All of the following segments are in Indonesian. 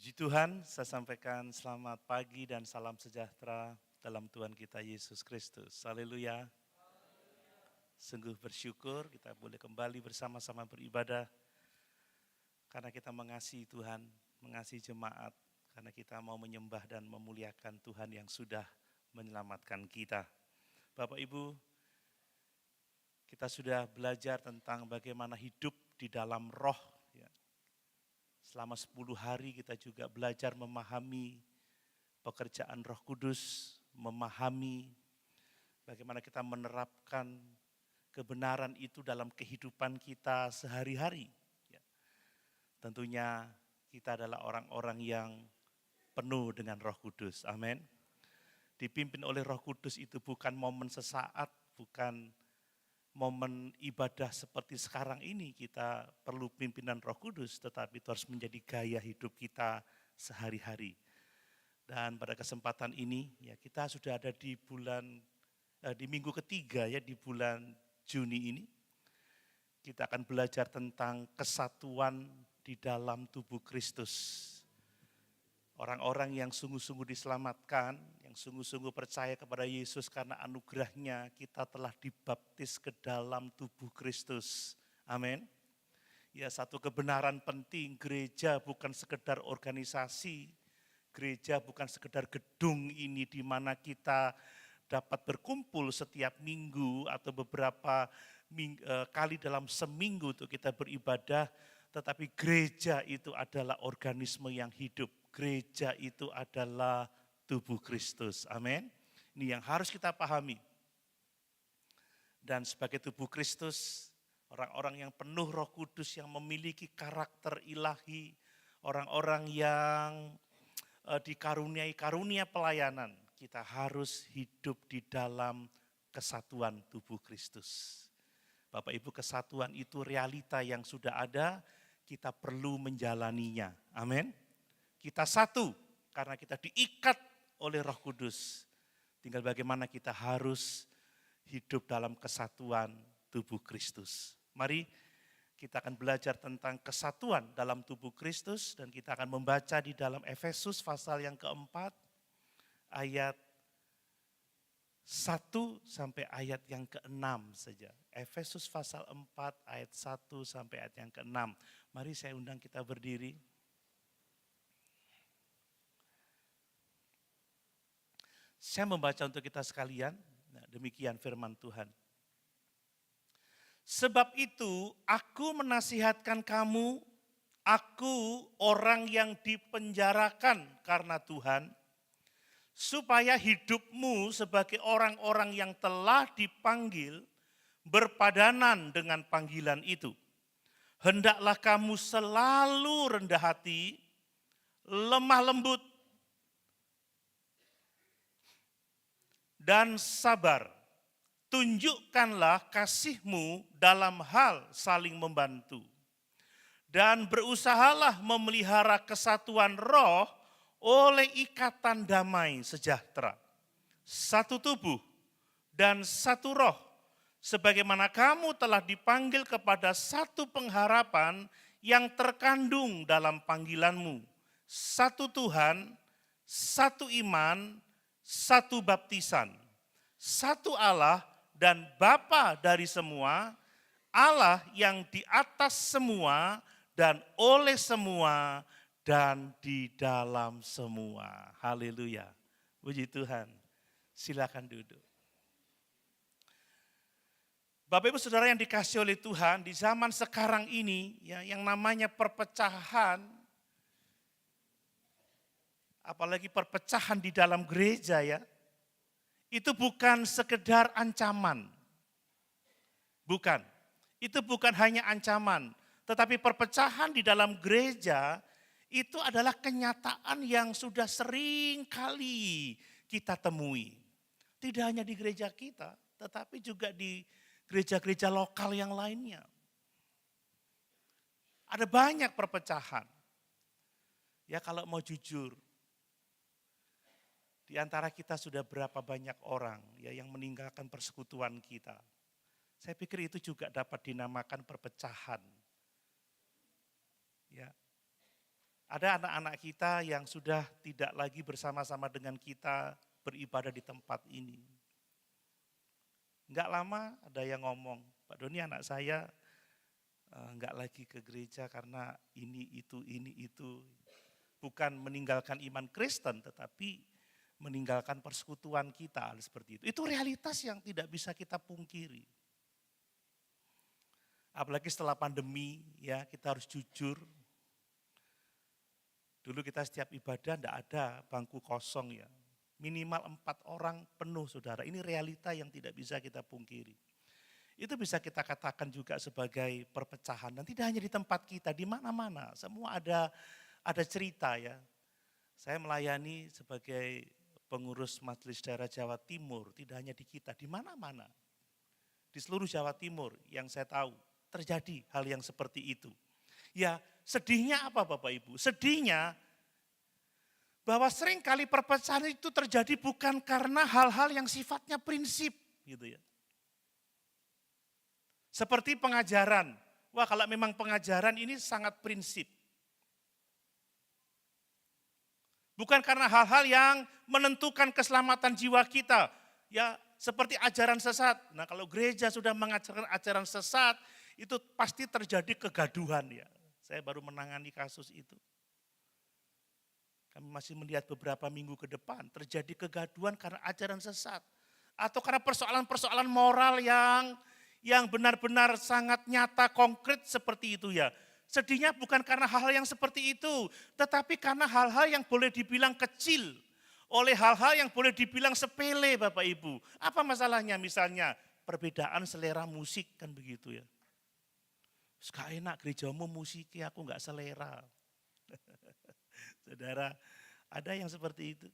Puji Tuhan, saya sampaikan selamat pagi dan salam sejahtera dalam Tuhan kita Yesus Kristus. Haleluya. Sungguh bersyukur kita boleh kembali bersama-sama beribadah karena kita mengasihi Tuhan, mengasihi jemaat, karena kita mau menyembah dan memuliakan Tuhan yang sudah menyelamatkan kita. Bapak Ibu, kita sudah belajar tentang bagaimana hidup di dalam roh. Selama 10 hari kita juga belajar memahami pekerjaan Roh Kudus, memahami bagaimana kita menerapkan kebenaran itu dalam kehidupan kita sehari-hari. Tentunya kita adalah orang-orang yang penuh dengan Roh Kudus, amin. Dipimpin oleh Roh Kudus itu bukan momen sesaat, bukan momen ibadah seperti sekarang ini kita perlu pimpinan Roh Kudus, tetapi itu harus menjadi gaya hidup kita sehari-hari. Dan pada kesempatan ini ya kita sudah ada di minggu ketiga ya di bulan Juni ini. Kita akan belajar tentang kesatuan di dalam tubuh Kristus. Orang-orang yang sungguh-sungguh diselamatkan, yang sungguh-sungguh percaya kepada Yesus karena anugerahnya kita telah dibaptis ke dalam tubuh Kristus. Amin. Ya, satu kebenaran penting, gereja bukan sekedar organisasi, gereja bukan sekedar gedung ini di mana kita dapat berkumpul setiap minggu atau beberapa kali dalam seminggu untuk kita beribadah, tetapi gereja itu adalah organisme yang hidup. Gereja itu adalah tubuh Kristus. Amin. Ini yang harus kita pahami. Dan sebagai tubuh Kristus, orang-orang yang penuh Roh Kudus, yang memiliki karakter ilahi, orang-orang yang dikaruniai karunia pelayanan, kita harus hidup di dalam kesatuan tubuh Kristus. Bapak Ibu, kesatuan itu realita yang sudah ada, kita perlu menjalaninya. Amin. Kita satu karena kita diikat oleh Roh Kudus. Tinggal bagaimana kita harus hidup dalam kesatuan tubuh Kristus. Mari kita akan belajar tentang kesatuan dalam tubuh Kristus dan kita akan membaca di dalam Efesus pasal yang keempat ayat 1 sampai ayat yang ke-6 saja. Efesus pasal 4 ayat 1 sampai ayat yang ke-6. Mari saya undang kita berdiri. Saya membaca untuk kita sekalian, demikian firman Tuhan. Sebab itu aku menasihatkan kamu, aku orang yang dipenjarakan karena Tuhan, supaya hidupmu sebagai orang-orang yang telah dipanggil berpadanan dengan panggilan itu. Hendaklah kamu selalu rendah hati, lemah lembut, dan sabar. Tunjukkanlah kasihmu dalam hal saling membantu. Dan berusahalah memelihara kesatuan roh oleh ikatan damai sejahtera. Satu tubuh dan satu roh. Sebagaimana kamu telah dipanggil kepada satu pengharapan yang terkandung dalam panggilanmu. Satu Tuhan, satu iman, satu baptisan, satu Allah dan Bapa dari semua, Allah yang di atas semua dan oleh semua dan di dalam semua. Haleluya. Puji Tuhan. Silakan duduk. Bapak Ibu Saudara yang dikasihi oleh Tuhan, di zaman sekarang ini ya, yang namanya perpecahan, apalagi perpecahan di dalam gereja ya, itu bukan sekedar ancaman. Bukan. Itu bukan hanya ancaman, tetapi perpecahan di dalam gereja itu adalah kenyataan yang sudah sering kali kita temui. Tidak hanya di gereja kita, tetapi juga di gereja-gereja lokal yang lainnya. Ada banyak perpecahan. Ya kalau mau jujur, di antara kita sudah berapa banyak orang ya yang meninggalkan persekutuan kita. Saya pikir itu juga dapat dinamakan perpecahan. Ya. Ada anak-anak kita yang sudah tidak lagi bersama-sama dengan kita beribadah di tempat ini. Enggak lama ada yang ngomong, Pak Doni anak saya enggak lagi ke gereja karena ini itu. Bukan meninggalkan iman Kristen tetapi meninggalkan persekutuan kita seperti itu. Itu realitas yang tidak bisa kita pungkiri. Apalagi setelah pandemi ya kita harus jujur. Dulu kita setiap ibadah enggak ada bangku kosong ya. Minimal 4 orang penuh saudara. Ini realita yang tidak bisa kita pungkiri. Itu bisa kita katakan juga sebagai perpecahan. Dan tidak hanya di tempat kita, di mana-mana. Semua ada cerita ya. Saya melayani sebagai pengurus Majelis Daerah Jawa Timur. Tidak hanya di kita, di mana-mana. Di seluruh Jawa Timur yang saya tahu terjadi hal yang seperti itu. Ya sedihnya apa Bapak Ibu? Sedihnya bahwa seringkali perpecahan itu terjadi bukan karena hal-hal yang sifatnya prinsip gitu ya. Seperti pengajaran. Wah kalau memang pengajaran ini sangat prinsip. Bukan karena hal-hal yang menentukan keselamatan jiwa kita. Ya seperti ajaran sesat. Nah kalau gereja sudah mengajarkan ajaran sesat, itu pasti terjadi kegaduhan ya. Saya baru menangani kasus itu. Kami masih melihat beberapa minggu ke depan terjadi kegaduhan karena ajaran sesat. Atau karena persoalan-persoalan moral yang benar-benar sangat nyata, konkret seperti itu ya. Sedihnya bukan karena hal-hal yang seperti itu, tetapi karena hal-hal yang boleh dibilang kecil. Oleh hal-hal yang boleh dibilang sepele Bapak Ibu. Apa masalahnya misalnya? Perbedaan selera musik kan begitu ya. Gak enak gerejamu musiknya, aku gak selera. Saudara, ada yang seperti itu.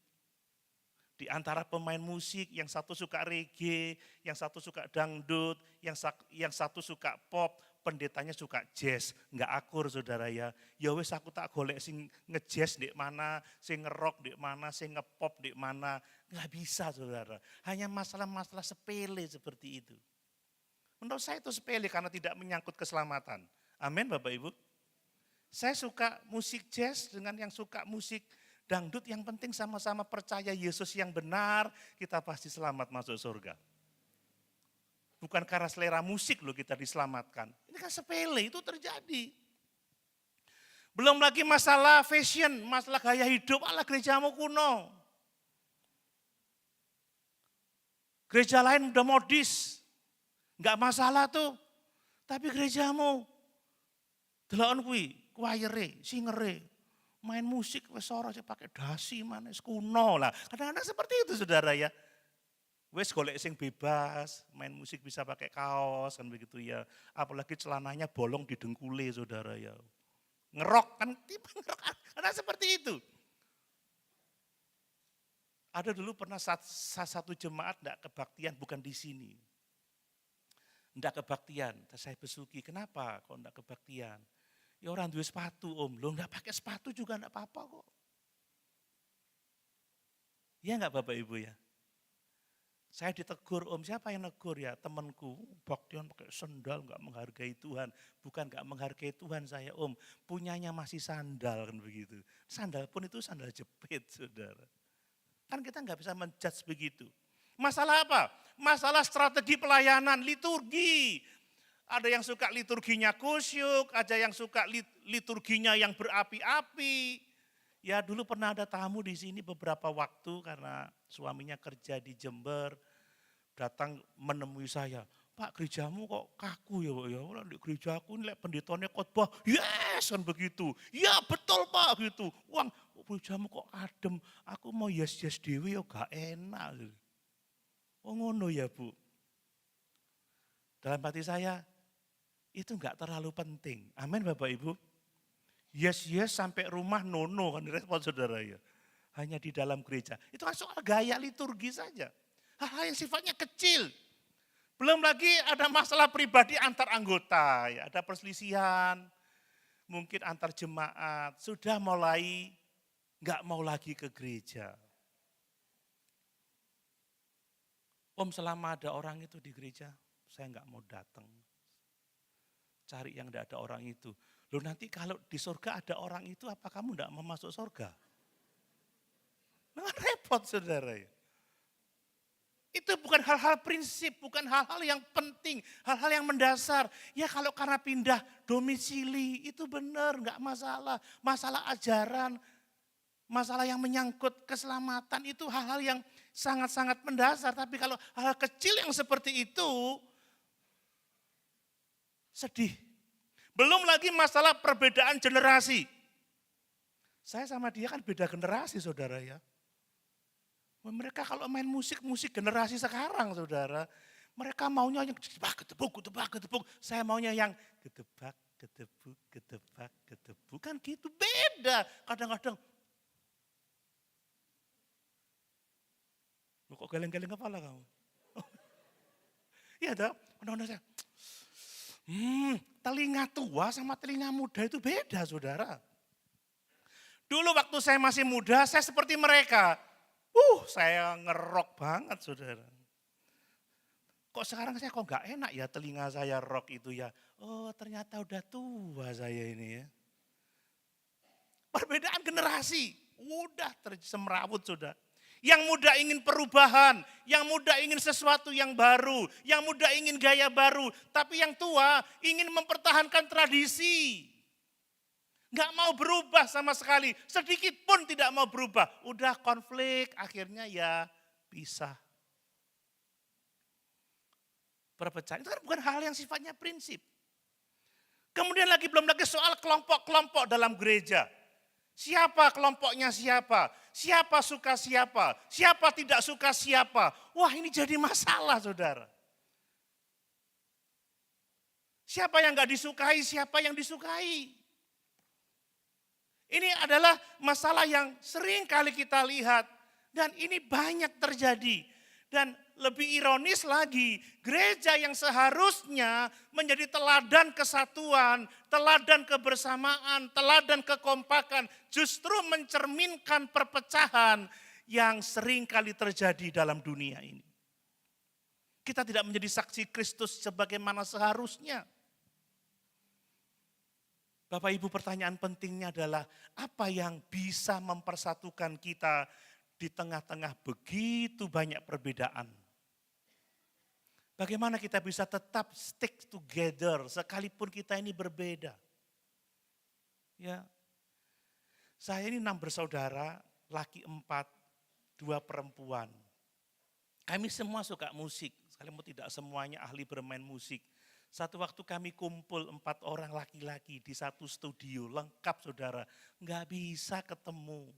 Di antara pemain musik, yang satu suka reggae, yang satu suka dangdut, yang satu suka pop, pendetanya suka jazz. Enggak akur saudara ya. Ya wes aku tak golek sing ngejazz di mana, sing ngerock di mana, sing ngepop di mana. Enggak bisa saudara. Hanya masalah-masalah sepele seperti itu. Menurut saya itu sepele karena tidak menyangkut keselamatan. Amin Bapak Ibu. Saya suka musik jazz dengan yang suka musik dangdut, yang penting sama-sama percaya Yesus yang benar, kita pasti selamat masuk surga. Bukan karena selera musik loh kita diselamatkan. Ini kan sepele, itu terjadi. Belum lagi masalah fashion, masalah gaya hidup, ala gerejamu kuno. Gereja lain udah modis. Enggak masalah tuh. Tapi gerejamu delokon kuwi, choir-e, singer-e, main musik wis ora pakai dasi mana kuno lah. Kadang-kadang seperti itu Saudara ya. Wes golek sing bebas, main musik bisa pakai kaos kan begitu ya. Apalagi celananya bolong di dengkule Saudara ya. Ngerok kan tipe ngerok. Ada seperti itu. Ada dulu pernah satu jemaat enggak kebaktian bukan di sini. Enggak kebaktian, saya besuki, kenapa kok enggak kebaktian? Ya orang duwe sepatu om, lo enggak pakai sepatu juga enggak apa-apa kok. Iya enggak Bapak Ibu ya? Saya ditegur om, siapa yang negur ya? Temanku, baktian pakai sandal enggak menghargai Tuhan. Bukan enggak menghargai Tuhan saya om, punyanya masih sandal kan begitu. Sandal pun itu sandal jepit saudara. Kan kita enggak bisa menjudge begitu. Masalah apa? Masalah strategi pelayanan, liturgi. Ada yang suka liturginya kusyuk, ada yang suka liturginya yang berapi-api. Ya dulu pernah ada tamu di sini beberapa waktu karena suaminya kerja di Jember. Datang menemui saya, Pak gerejamu kok kaku ya Pak ya. Di gerejaku ini pendetanya khotbah, yes kan begitu. Ya betul Pak gitu. Wah gerejamu kok adem, aku mau yes dewe ya gak enak. Oh ngono ya Bu. Dalam hati saya, itu enggak terlalu penting. Amin Bapak Ibu. Yes sampai rumah nono kan respon saudara ya. Hanya di dalam gereja. Itu kan soal gaya liturgi saja. Hal-hal yang sifatnya kecil. Belum lagi ada masalah pribadi antar anggota. Ya. Ada perselisihan, mungkin antar jemaat. Sudah mulai enggak mau lagi ke gereja. Om selama ada orang itu di gereja, saya enggak mau datang. cari yang tidak ada orang itu. Loh nanti kalau di surga ada orang itu, apa kamu tidak mau masuk surga? Nah, repot saudara ya. Itu bukan hal-hal prinsip, bukan hal-hal yang penting, hal-hal yang mendasar. Ya kalau karena pindah domisili, itu benar, enggak masalah. Masalah ajaran, masalah yang menyangkut keselamatan, itu hal-hal yang sangat-sangat mendasar. Tapi kalau hal kecil yang seperti itu, sedih. Belum lagi masalah perbedaan generasi. Saya sama dia kan beda generasi saudara ya. Mereka kalau main musik generasi sekarang saudara. Mereka maunya yang gedebak. Saya maunya yang gedebak. Kan gitu, beda. Kadang-kadang, kok geleng-geleng kepala kamu? Iya dah, kadang-kadang saya, telinga tua sama telinga muda itu beda saudara. Dulu waktu saya masih muda, saya seperti mereka. Saya ngerok banget saudara. Kok sekarang saya nggak enak ya telinga saya rock itu ya. Oh ternyata udah tua saya ini ya. Perbedaan generasi, udah semrawut sudah. Yang muda ingin perubahan, yang muda ingin sesuatu yang baru, yang muda ingin gaya baru. Tapi yang tua ingin mempertahankan tradisi. Nggak mau berubah sama sekali, sedikit pun tidak mau berubah. Udah konflik, akhirnya ya pisah. Perpecahan itu kan bukan hal yang sifatnya prinsip. Kemudian belum lagi soal kelompok-kelompok dalam gereja. Siapa kelompoknya siapa? Siapa suka siapa? Siapa tidak suka siapa? Wah ini jadi masalah saudara. Siapa yang nggak disukai, siapa yang disukai? Ini adalah masalah yang sering kali kita lihat dan ini banyak terjadi. Dan lebih ironis lagi, gereja yang seharusnya menjadi teladan kesatuan, teladan kebersamaan, teladan kekompakan, justru mencerminkan perpecahan yang sering kali terjadi dalam dunia ini. Kita tidak menjadi saksi Kristus sebagaimana seharusnya. Bapak Ibu, pertanyaan pentingnya adalah apa yang bisa mempersatukan kita di tengah-tengah begitu banyak perbedaan. Bagaimana kita bisa tetap stick together sekalipun kita ini berbeda. Ya, saya ini 6 bersaudara, laki 4, 2 perempuan. Kami semua suka musik, sekalipun tidak semuanya ahli bermain musik. Satu waktu kami kumpul 4 orang laki-laki di satu studio, lengkap saudara, nggak bisa ketemu.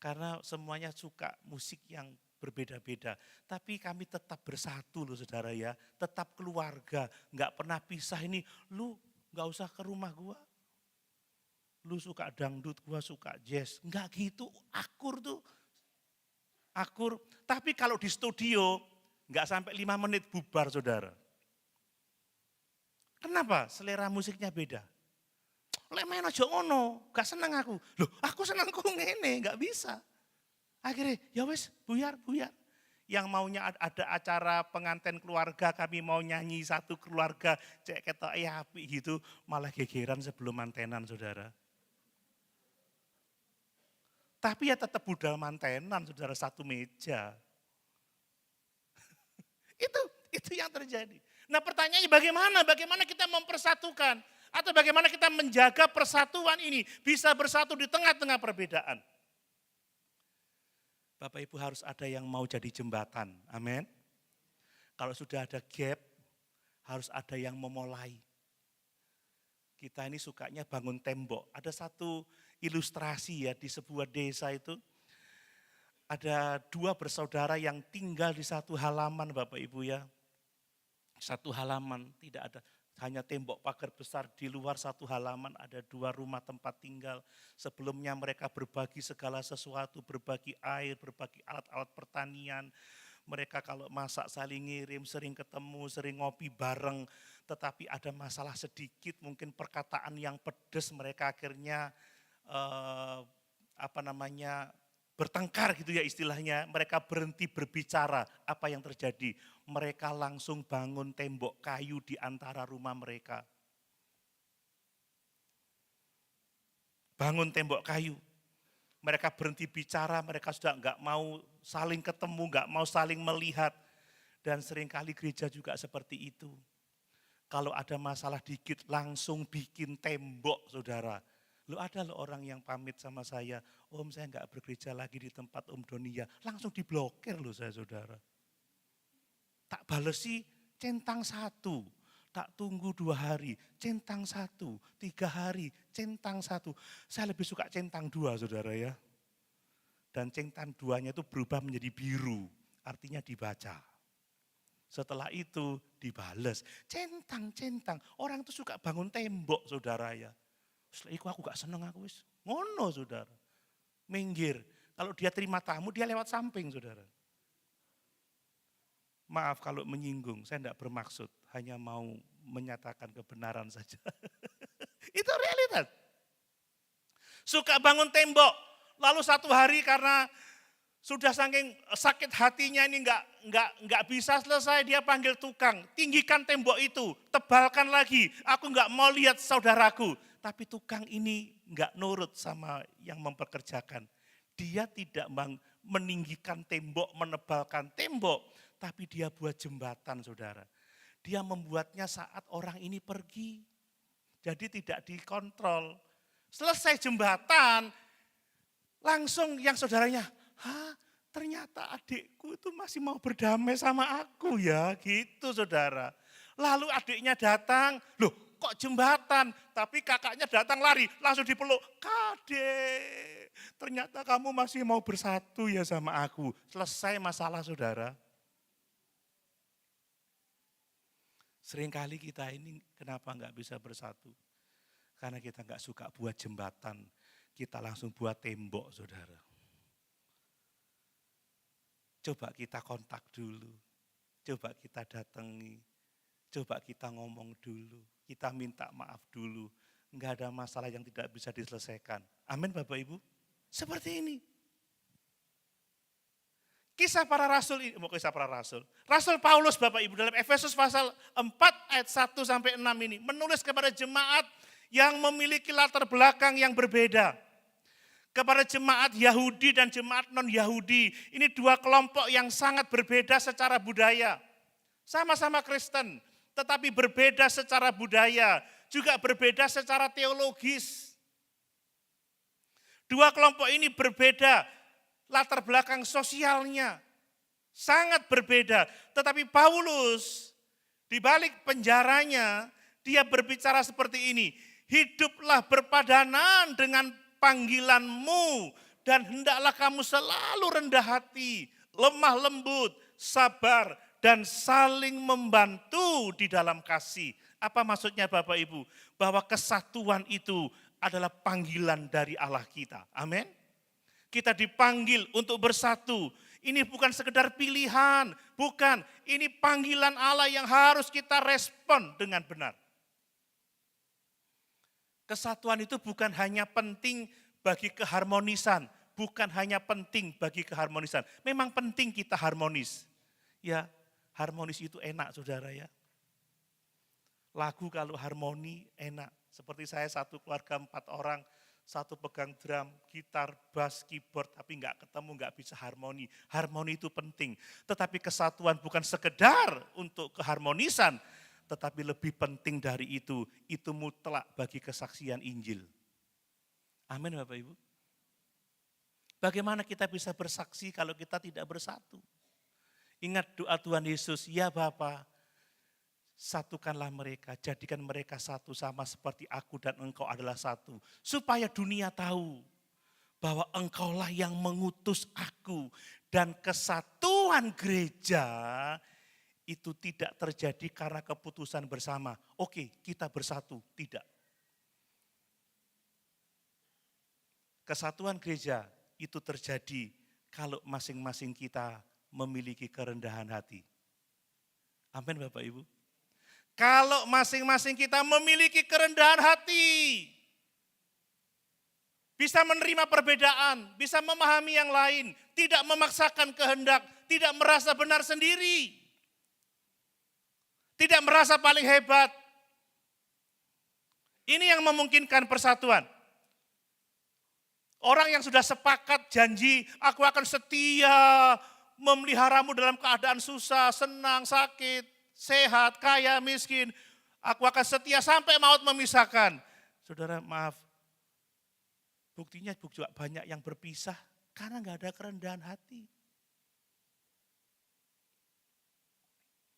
Karena semuanya suka musik yang berbeda-beda. Tapi kami tetap bersatu loh saudara ya, tetap keluarga, nggak pernah pisah ini. Lu nggak usah ke rumah gua, lu suka dangdut, gua suka jazz. Nggak gitu, akur tuh. Akur, tapi kalau di studio nggak sampai 5 menit bubar saudara. Kenapa? Selera musiknya beda. Lek main aja ngono, gak seneng aku. Loh, aku seneng ku ngene, gak bisa. Akhirnya, ya wes, buyar. Yang maunya ada acara pengantin keluarga, kami mau nyanyi satu keluarga, cek ketok api gitu, malah gegeran sebelum mantenan saudara. Tapi ya tetap budal mantenan saudara, satu meja. Itu yang terjadi. Nah pertanyaannya bagaimana kita mempersatukan? Atau bagaimana kita menjaga persatuan ini bisa bersatu di tengah-tengah perbedaan? Bapak Ibu harus ada yang mau jadi jembatan, amin. Kalau sudah ada gap, harus ada yang memulai. Kita ini sukanya bangun tembok. Ada satu ilustrasi ya di sebuah desa itu. Ada 2 bersaudara yang tinggal di satu halaman Bapak Ibu ya. Satu halaman, tidak ada, hanya tembok pagar besar, di luar satu halaman ada 2 rumah tempat tinggal. Sebelumnya mereka berbagi segala sesuatu, berbagi air, berbagi alat-alat pertanian. Mereka kalau masak saling ngirim, sering ketemu, sering ngopi bareng. Tetapi ada masalah sedikit, mungkin perkataan yang pedas, mereka akhirnya bertengkar gitu ya istilahnya. Mereka berhenti berbicara, apa yang terjadi. mereka langsung bangun tembok kayu di antara rumah mereka. Bangun tembok kayu. Mereka berhenti bicara, mereka sudah enggak mau saling ketemu, enggak mau saling melihat. Dan seringkali gereja juga seperti itu. Kalau ada masalah dikit langsung bikin tembok, saudara. Ada loh orang yang pamit sama saya, Om saya enggak bergereja lagi di tempat Om Donia. Langsung diblokir loh saya, saudara. Tak balesi centang 1, tak tunggu 2 hari, centang 1, 3 hari, centang 1. Saya lebih suka centang 2, saudara ya. Dan centang 2-nya itu berubah menjadi biru, artinya dibaca. Setelah itu dibales, centang. Orang itu suka bangun tembok, saudara ya. Setelah itu aku gak seneng aku wis. Ngono, saudara. Minggir. Kalau dia terima tamu, dia lewat samping, saudara. Maaf kalau menyinggung, saya tidak bermaksud, hanya mau menyatakan kebenaran saja. Itu realitas. Suka bangun tembok, lalu satu hari karena sudah saking sakit hatinya ini enggak bisa selesai, dia panggil tukang, tinggikan tembok itu, tebalkan lagi, aku enggak mau lihat saudaraku. Tapi tukang ini enggak nurut sama yang mempekerjakan. Dia tidak meninggikan tembok, menebalkan tembok, tapi dia buat jembatan, saudara. Dia membuatnya saat orang ini pergi. Jadi tidak dikontrol. Selesai jembatan, langsung yang saudaranya, ternyata adikku itu masih mau berdamai sama aku ya, gitu saudara. Lalu adiknya datang, loh kok jembatan? Tapi kakaknya datang lari, langsung dipeluk. Kadek, ternyata kamu masih mau bersatu ya sama aku. Selesai masalah, saudara. Seringkali kita ini kenapa enggak bisa bersatu? Karena kita enggak suka buat jembatan, kita langsung buat tembok, saudara. Coba kita kontak dulu, coba kita datangi, coba kita ngomong dulu, kita minta maaf dulu. Enggak ada masalah yang tidak bisa diselesaikan. Amin Bapak Ibu. Seperti ini. Kisah para rasul, kisah para rasul. Rasul Paulus Bapak Ibu dalam Efesus pasal 4 ayat 1 sampai 6 ini menulis kepada jemaat yang memiliki latar belakang yang berbeda. Kepada jemaat Yahudi dan jemaat non-Yahudi. Ini dua kelompok yang sangat berbeda secara budaya. Sama-sama Kristen, tetapi berbeda secara budaya. Juga berbeda secara teologis. Dua kelompok ini berbeda. Latar belakang sosialnya sangat berbeda. Tetapi Paulus di balik penjaranya, dia berbicara seperti ini. Hiduplah berpadanan dengan panggilanmu dan hendaklah kamu selalu rendah hati, lemah lembut, sabar dan saling membantu di dalam kasih. Apa maksudnya Bapak Ibu? Bahwa kesatuan itu adalah panggilan dari Allah kita. Amin. Kita dipanggil untuk bersatu. Ini bukan sekedar pilihan, bukan. Ini panggilan Allah yang harus kita respon dengan benar. Kesatuan itu bukan hanya penting bagi keharmonisan, bukan hanya penting bagi keharmonisan. Memang penting kita harmonis. Ya, harmonis itu enak saudara ya. Lagu kalau harmoni enak. Seperti saya satu keluarga 4 orang, satu pegang drum, gitar, bass, keyboard, tapi enggak ketemu, enggak bisa harmoni. Harmoni itu penting, tetapi kesatuan bukan sekedar untuk keharmonisan, tetapi lebih penting dari itu mutlak bagi kesaksian Injil. Amin Bapak Ibu. Bagaimana kita bisa bersaksi kalau kita tidak bersatu? Ingat doa Tuhan Yesus, ya Bapa, satukanlah mereka, jadikan mereka satu sama seperti aku dan engkau adalah satu. Supaya dunia tahu bahwa engkaulah yang mengutus aku. Dan kesatuan gereja itu tidak terjadi karena keputusan bersama. Oke, kita bersatu, tidak. Kesatuan gereja itu terjadi kalau masing-masing kita memiliki kerendahan hati. Amin Bapak Ibu. Kalau masing-masing kita memiliki kerendahan hati, bisa menerima perbedaan, bisa memahami yang lain, tidak memaksakan kehendak, tidak merasa benar sendiri. Tidak merasa paling hebat. Ini yang memungkinkan persatuan. Orang yang sudah sepakat janji, aku akan setia memeliharamu dalam keadaan susah, senang, sakit, sehat, kaya, miskin. Aku akan setia sampai maut memisahkan. Saudara, maaf. Buktinya juga banyak yang berpisah karena nggak ada kerendahan hati.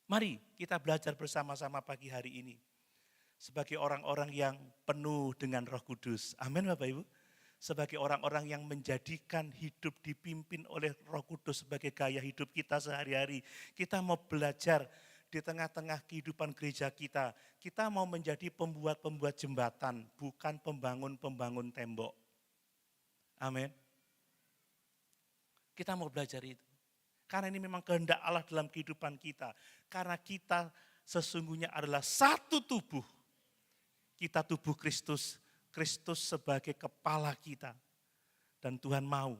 Mari kita belajar bersama-sama pagi hari ini. Sebagai orang-orang yang penuh dengan Roh Kudus. Amin Bapak Ibu. Sebagai orang-orang yang menjadikan hidup dipimpin oleh Roh Kudus sebagai gaya hidup kita sehari-hari. Kita mau belajar di tengah-tengah kehidupan gereja kita. Kita mau menjadi pembuat-pembuat jembatan, bukan pembangun-pembangun tembok. Amin. Kita mau belajar itu. Karena ini memang kehendak Allah dalam kehidupan kita. Karena kita sesungguhnya adalah satu tubuh. Kita tubuh Kristus, Kristus sebagai kepala kita. Dan Tuhan mau,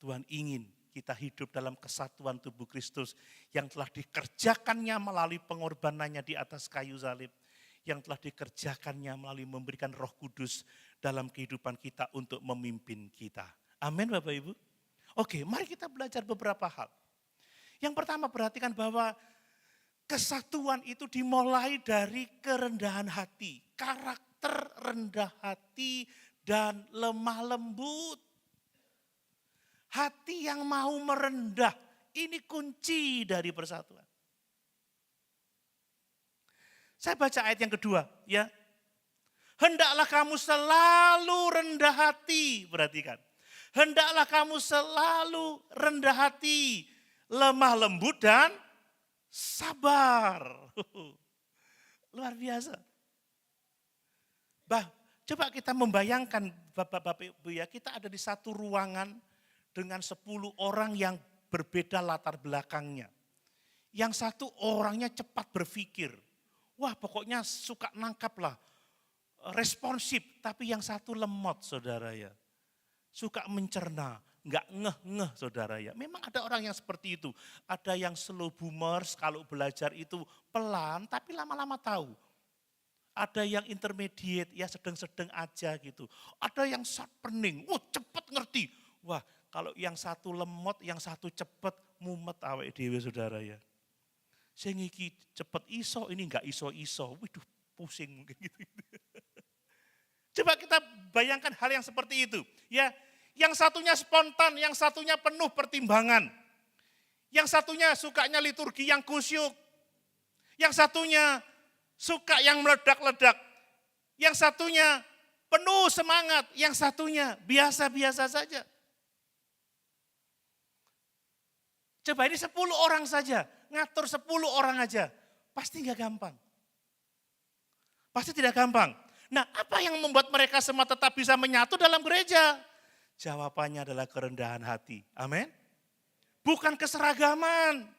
Tuhan ingin kita hidup dalam kesatuan tubuh Kristus yang telah dikerjakannya melalui pengorbanannya di atas kayu salib. Yang telah dikerjakannya melalui memberikan Roh Kudus dalam kehidupan kita untuk memimpin kita. Amin Bapak Ibu. Oke, mari kita belajar beberapa hal. Yang pertama perhatikan bahwa kesatuan itu dimulai dari kerendahan hati, karakter rendah hati dan lemah lembut. Hati yang mau merendah, ini kunci dari persatuan. Saya baca ayat yang kedua, ya. Hendaklah kamu selalu rendah hati, perhatikan. Hendaklah kamu selalu rendah hati, lemah lembut dan sabar. Luar biasa. Coba kita membayangkan Bapak-Bapak Ibu ya, kita ada di satu ruangan dengan 10 orang yang berbeda latar belakangnya. Yang satu orangnya cepat berpikir. Wah pokoknya suka nangkap lah, responsif. Tapi yang satu lemot saudara ya. Suka mencerna, nggak ngeh-ngeh saudara ya. Memang ada orang yang seperti itu. Ada yang slow boomers kalau belajar itu pelan tapi lama-lama tahu. Ada yang intermediate ya sedang-sedang aja gitu. Ada yang sharpening, cepet ngerti. Wah kalau yang satu lemot, yang satu cepet mumet awake dhewe saudara ya. Sing iki cepet iso, ini enggak iso-iso. Waduh, pusing mungkin gitu. Coba kita bayangkan hal yang seperti itu. Ya, yang satunya spontan, yang satunya penuh pertimbangan. Yang satunya sukanya liturgi yang kusyuk. Yang satunya suka yang meledak-ledak. Yang satunya penuh semangat, yang satunya biasa-biasa saja. Coba ini 10 orang saja, ngatur 10 orang aja, pasti nggak gampang. Pasti tidak gampang. Nah apa yang membuat mereka semua tetap bisa menyatu dalam gereja? Jawabannya adalah kerendahan hati, amin. Bukan keseragaman.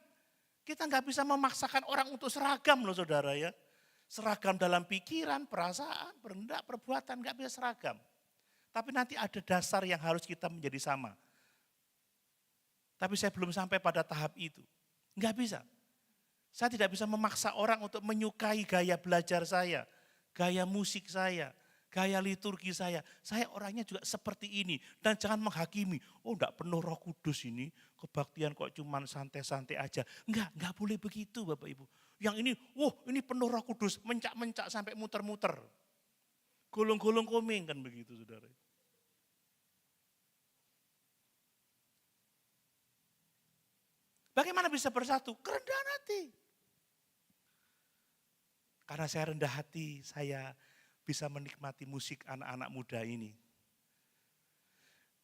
Kita nggak bisa memaksakan orang untuk seragam loh saudara ya. Seragam dalam pikiran, perasaan, kehendak, perbuatan, nggak bisa seragam. Tapi nanti ada dasar yang harus kita menjadi sama. Tapi saya belum sampai pada tahap itu. Enggak bisa. Saya tidak bisa memaksa orang untuk menyukai gaya belajar saya, gaya musik saya, gaya liturgi saya. Saya orangnya juga seperti ini. Dan jangan menghakimi, enggak penuh Roh Kudus ini, kebaktian kok cuman santai-santai aja. Enggak boleh begitu Bapak Ibu. Yang ini, ini penuh Roh Kudus, mencak-mencak sampai muter-muter. Gulung-gulung komeng kan begitu saudara. Bagaimana bisa bersatu? Kerendahan hati. Karena saya rendah hati, saya bisa menikmati musik anak-anak muda ini.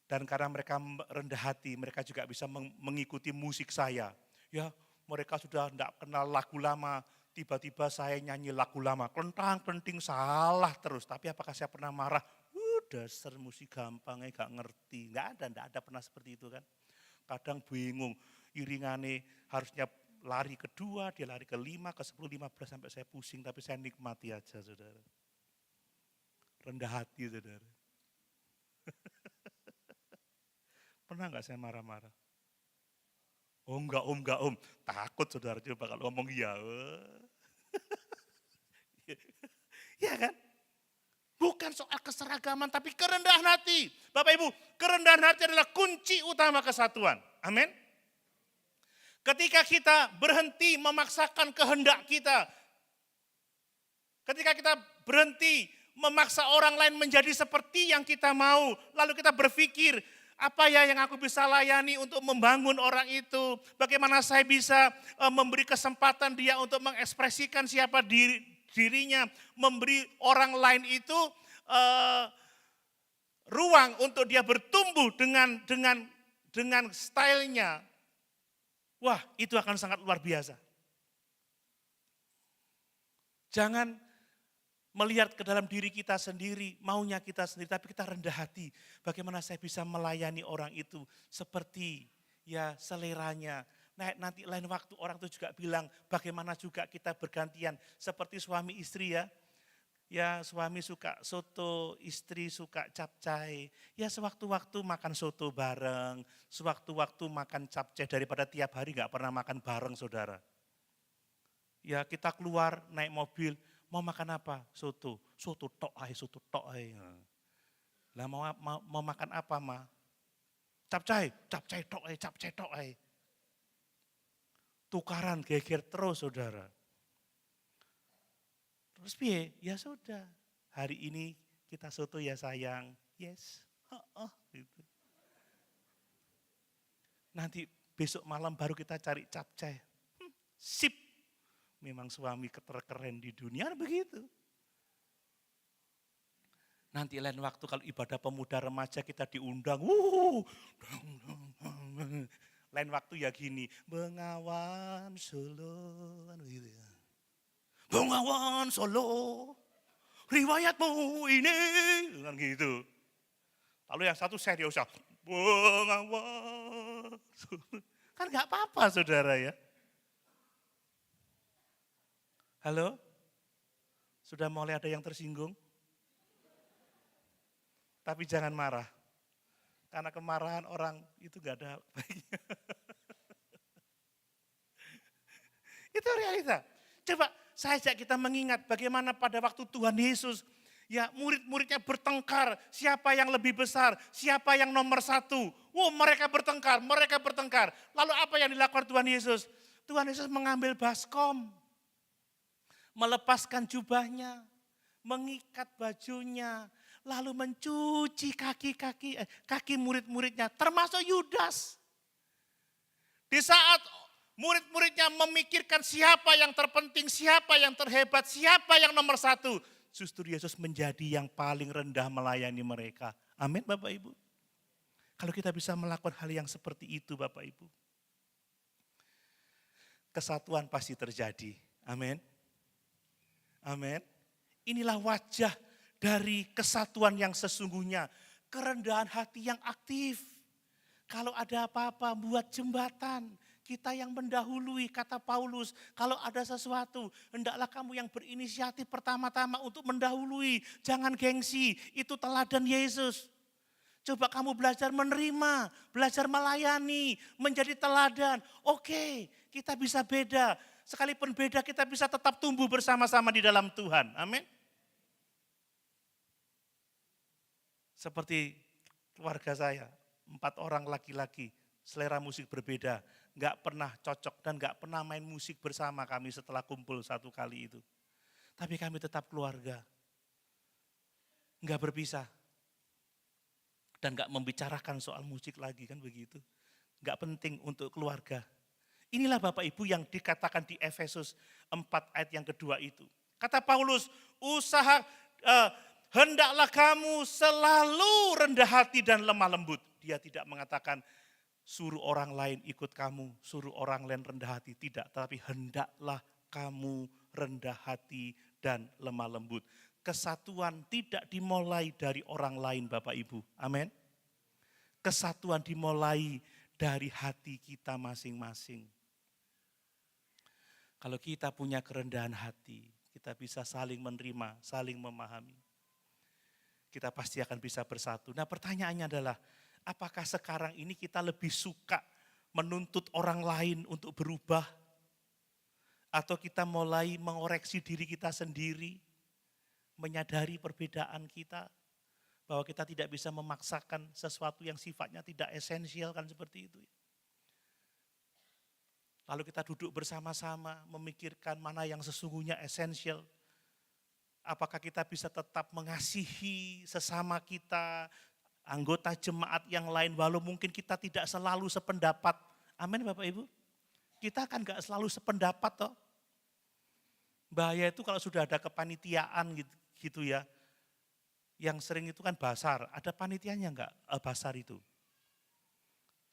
Dan karena mereka rendah hati, mereka juga bisa mengikuti musik saya. Ya, mereka sudah tidak kenal lagu lama, tiba-tiba saya nyanyi lagu lama. Kelentang-kelenting salah terus, tapi apakah saya pernah marah? Dasar musik gampangnya gak ngerti. Tidak ada pernah seperti itu kan. Kadang bingung. Iringannya harusnya lari ke-2, dia lari ke-5, ke-10, 15 sampai saya pusing, tapi saya nikmati aja saudara. Rendah hati saudara. Pernah enggak saya marah-marah? Oh enggak om, takut saudara coba kalau ngomong iya. Iya kan? Bukan soal keseragaman, tapi kerendahan hati. Bapak Ibu, kerendahan hati adalah kunci utama kesatuan. Amin. Ketika kita berhenti memaksakan kehendak kita, ketika kita berhenti memaksa orang lain menjadi seperti yang kita mau, lalu kita berpikir, apa ya yang aku bisa layani untuk membangun orang itu, bagaimana saya bisa memberi kesempatan dia untuk mengekspresikan siapa dirinya, memberi orang lain itu ruang untuk dia bertumbuh dengan stylenya. Wah, itu akan sangat luar biasa. Jangan melihat ke dalam diri kita sendiri, maunya kita sendiri, tapi kita rendah hati. Bagaimana saya bisa melayani orang itu seperti ya seleranya. Nah, nanti lain waktu orang itu juga bilang bagaimana juga kita bergantian seperti suami istri ya. Ya suami suka soto, istri suka capcay. Ya sewaktu-waktu makan soto bareng, sewaktu-waktu makan capcay daripada tiap hari gak pernah makan bareng saudara. Ya kita keluar naik mobil, mau makan apa? Soto. Soto tok ae. Lah mau makan apa, Ma? Capcay tok ae. Tukaran geger terus, Saudara. Terus piye? Ya sudah. Hari ini kita soto ya sayang. Yes. Gitu. Nanti besok malam baru kita cari capcay. Sip. Memang suami terkeren di dunia begitu. Nanti lain waktu kalau ibadah pemuda remaja kita diundang. Lain waktu ya gini. Bengawan Solo. Gitu ya. Bengawan Solo. Riwayatmu ini. Kan gitu. Lalu yang satu serius. Bengawan Solo. Kan gak apa-apa saudara ya. Halo? Sudah mulai ada yang tersinggung? Tapi jangan marah. Karena kemarahan orang itu gak ada baiknya. Itu realita. Coba saya ajak kita mengingat bagaimana pada waktu Tuhan Yesus, ya murid-muridnya bertengkar, siapa yang lebih besar, siapa yang nomor satu. Mereka bertengkar. Lalu apa yang dilakukan Tuhan Yesus? Tuhan Yesus mengambil baskom, melepaskan jubahnya, mengikat bajunya, lalu mencuci kaki murid-muridnya, termasuk Yudas. Di saat murid-muridnya memikirkan siapa yang terpenting, siapa yang terhebat, siapa yang nomor satu, justru Yesus menjadi yang paling rendah melayani mereka. Amin Bapak Ibu. Kalau kita bisa melakukan hal yang seperti itu Bapak Ibu, kesatuan pasti terjadi. Amin. Amin. Inilah wajah dari kesatuan yang sesungguhnya. Kerendahan hati yang aktif. Kalau ada apa-apa buat jembatan. Kita yang mendahului, kata Paulus. Kalau ada sesuatu, hendaklah kamu yang berinisiatif pertama-tama untuk mendahului. Jangan gengsi, itu teladan Yesus. Coba kamu belajar menerima, belajar melayani, menjadi teladan. Oke, kita bisa beda. Sekalipun beda kita bisa tetap tumbuh bersama-sama di dalam Tuhan. Amin. Seperti keluarga saya, 4 orang laki-laki, selera musik berbeda. Gak pernah cocok dan gak pernah main musik bersama kami setelah kumpul satu kali itu. Tapi kami tetap keluarga. Gak berpisah. Dan gak membicarakan soal musik lagi kan begitu. Gak penting untuk keluarga. Inilah Bapak Ibu yang dikatakan di Efesus 4 ayat yang kedua itu. Kata Paulus, hendaklah kamu selalu rendah hati dan lemah lembut. Dia tidak mengatakan suruh orang lain ikut kamu, suruh orang lain rendah hati. Tidak, tapi hendaklah kamu rendah hati dan lemah lembut. Kesatuan tidak dimulai dari orang lain Bapak Ibu. Amin. Kesatuan dimulai dari hati kita masing-masing. Kalau kita punya kerendahan hati, kita bisa saling menerima, saling memahami. Kita pasti akan bisa bersatu. Nah pertanyaannya adalah, apakah sekarang ini kita lebih suka menuntut orang lain untuk berubah? Atau kita mulai mengoreksi diri kita sendiri? menyadari perbedaan kita, bahwa kita tidak bisa memaksakan sesuatu yang sifatnya tidak esensial kan seperti itu. Lalu kita duduk bersama-sama memikirkan mana yang sesungguhnya esensial. Apakah kita bisa tetap mengasihi sesama kita, anggota jemaat yang lain, walau mungkin kita tidak selalu sependapat. Amin Bapak Ibu. Kita kan gak selalu sependapat toh. Bahaya itu kalau sudah ada kepanitiaan gitu ya. Yang sering itu kan basar, ada panitianya enggak basar itu.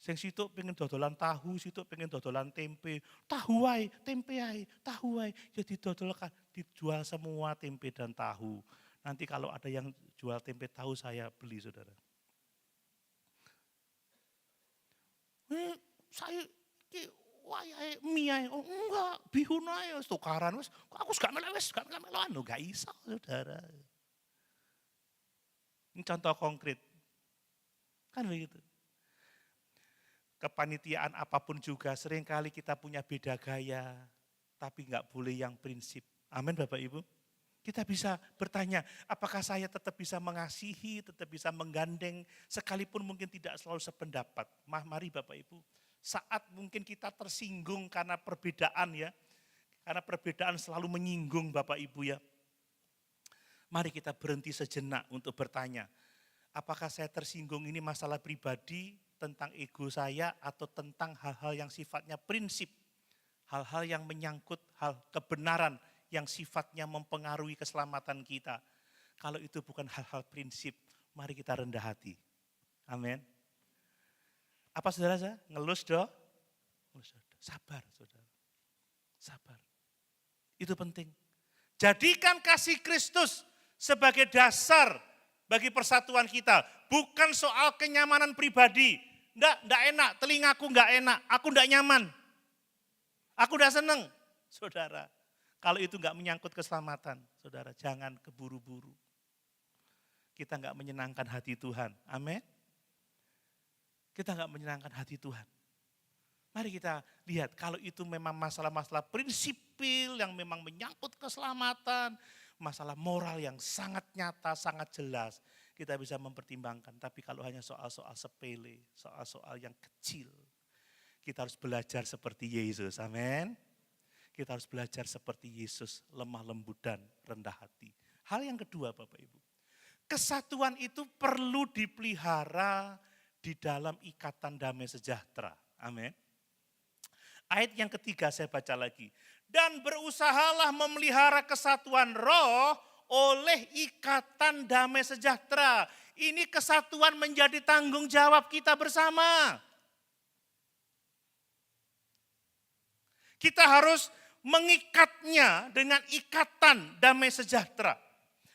Sing situ pengen dodolan tahu, situ pengen dodolan tempe. Tahu wae, tempe wae, tahu wae. Ya didodolkan, dijual semua tempe dan tahu. Nanti kalau ada yang jual tempe tahu saya beli saudara. Saya wayahe mie ae. Oh enggak, bihun ae wis tukaran wis. Aku gak melek wis, gak meloan lho, gak iso saudara. Ini contoh konkret. Kan begitu. Kepanitiaan apapun juga seringkali kita punya beda gaya, tapi enggak boleh yang prinsip. Amin Bapak Ibu. Kita bisa bertanya, apakah saya tetap bisa mengasihi, tetap bisa menggandeng, sekalipun mungkin tidak selalu sependapat. Mari Bapak Ibu, saat mungkin kita tersinggung karena perbedaan ya, karena perbedaan selalu menyinggung Bapak Ibu ya. Mari kita berhenti sejenak untuk bertanya, apakah saya tersinggung ini masalah pribadi, tentang ego saya, atau tentang hal-hal yang sifatnya prinsip, hal-hal yang menyangkut hal kebenaran, yang sifatnya mempengaruhi keselamatan kita. Kalau itu bukan hal-hal prinsip, mari kita rendah hati. Amin. Apa saudara saya? Ngelus doh? Sabar saudara. Sabar. Itu penting. Jadikan kasih Kristus sebagai dasar bagi persatuan kita. Bukan soal kenyamanan pribadi. Enggak enak, telingaku enggak enak, aku enggak nyaman. Aku enggak seneng. Saudara, kalau itu enggak menyangkut keselamatan, saudara jangan keburu-buru. Kita enggak menyenangkan hati Tuhan. Amin. Kita enggak menyenangkan hati Tuhan. Mari kita lihat kalau itu memang masalah-masalah prinsipil yang memang menyangkut keselamatan, masalah moral yang sangat nyata, sangat jelas, kita bisa mempertimbangkan. Tapi kalau hanya soal-soal sepele, soal-soal yang kecil, kita harus belajar seperti Yesus. Amin. Kita harus belajar seperti Yesus, lemah lembut dan rendah hati. Hal yang kedua Bapak Ibu, kesatuan itu perlu dipelihara di dalam ikatan damai sejahtera. Amin. Ayat yang ketiga saya baca lagi. Dan berusahalah memelihara kesatuan roh oleh ikatan damai sejahtera. Ini kesatuan menjadi tanggung jawab kita bersama. Kita harus mengikatnya dengan ikatan damai sejahtera.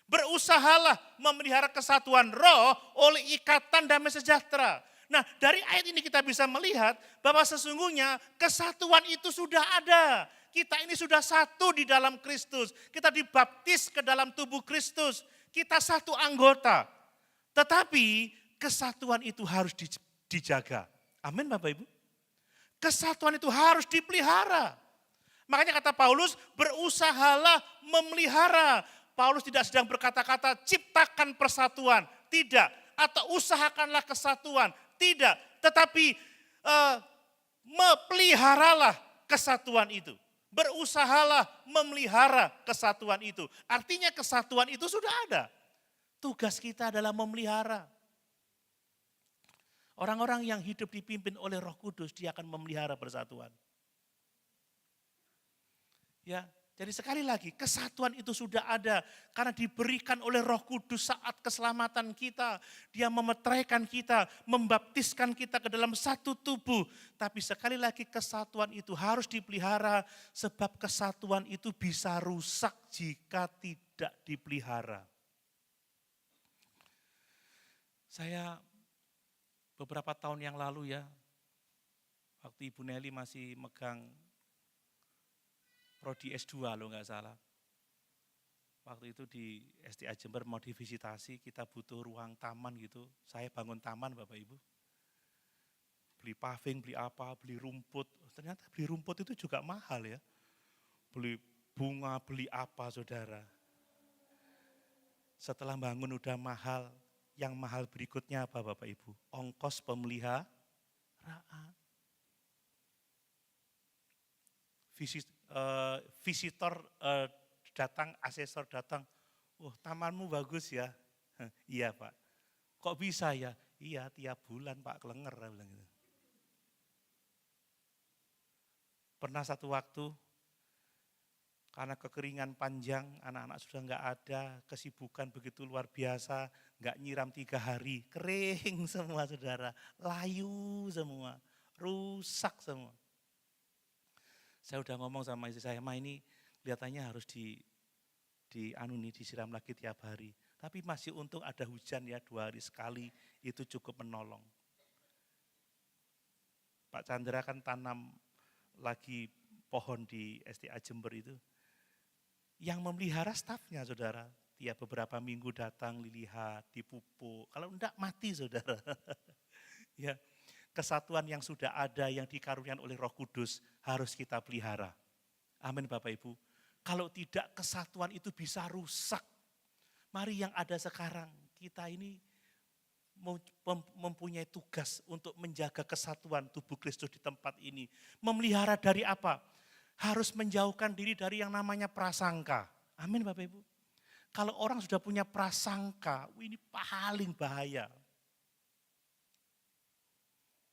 Berusahalah memelihara kesatuan roh oleh ikatan damai sejahtera. Nah, dari ayat ini kita bisa melihat bahwa sesungguhnya kesatuan itu sudah ada. Kita ini sudah satu di dalam Kristus. Kita dibaptis ke dalam tubuh Kristus. Kita satu anggota. Tetapi kesatuan itu harus dijaga. Amin Bapak Ibu. Kesatuan itu harus dipelihara. Makanya kata Paulus, berusahalah memelihara. Paulus tidak sedang berkata-kata ciptakan persatuan. Tidak. Atau usahakanlah kesatuan. Tidak, tetapi peliharalah kesatuan itu. Berusahalah memelihara kesatuan itu. Artinya kesatuan itu sudah ada. Tugas kita adalah memelihara. Orang-orang yang hidup dipimpin oleh Roh Kudus, dia akan memelihara persatuan. Ya, jadi sekali lagi kesatuan itu sudah ada karena diberikan oleh Roh Kudus saat keselamatan kita. Dia memeteraikan kita, membaptiskan kita ke dalam satu tubuh. Tapi sekali lagi kesatuan itu harus dipelihara sebab kesatuan itu bisa rusak jika tidak dipelihara. Saya beberapa tahun yang lalu ya, waktu Ibu Nelly masih megang prodi S2 loh nggak salah. Waktu itu di STA Jember mau divisitasi, kita butuh ruang taman gitu. Saya bangun taman Bapak Ibu. Beli paving, beli apa, beli rumput. Ternyata beli rumput itu juga mahal ya. Beli bunga, beli apa saudara. Setelah bangun udah mahal, yang mahal berikutnya apa Bapak Ibu? Ongkos pemeliharaan. Visitor datang, asesor datang, tamanmu bagus ya. Iya Pak. Kok bisa ya? Iya tiap bulan Pak Klenger. Bilang gitu. Pernah satu waktu, karena kekeringan panjang, anak-anak sudah enggak ada, kesibukan begitu luar biasa, enggak nyiram 3 hari, kering semua saudara, layu semua, rusak semua. Saya udah ngomong sama istri saya, Ma ini kelihatannya harus disiram lagi tiap hari. Tapi masih untung ada hujan ya 2 hari sekali, itu cukup menolong. Pak Chandra kan tanam lagi pohon di STA Jember itu. Yang memelihara stafnya saudara, tiap beberapa minggu datang dilihat, dipupuk, kalau enggak mati saudara. Ya, kesatuan yang sudah ada yang dikaruniakan oleh Roh Kudus harus kita pelihara. Amin Bapak Ibu. Kalau tidak kesatuan itu bisa rusak. Mari yang ada sekarang, kita ini mempunyai tugas untuk menjaga kesatuan tubuh Kristus di tempat ini. Memelihara dari apa? Harus menjauhkan diri dari yang namanya prasangka. Amin Bapak Ibu. Kalau orang sudah punya prasangka, ini paling bahaya.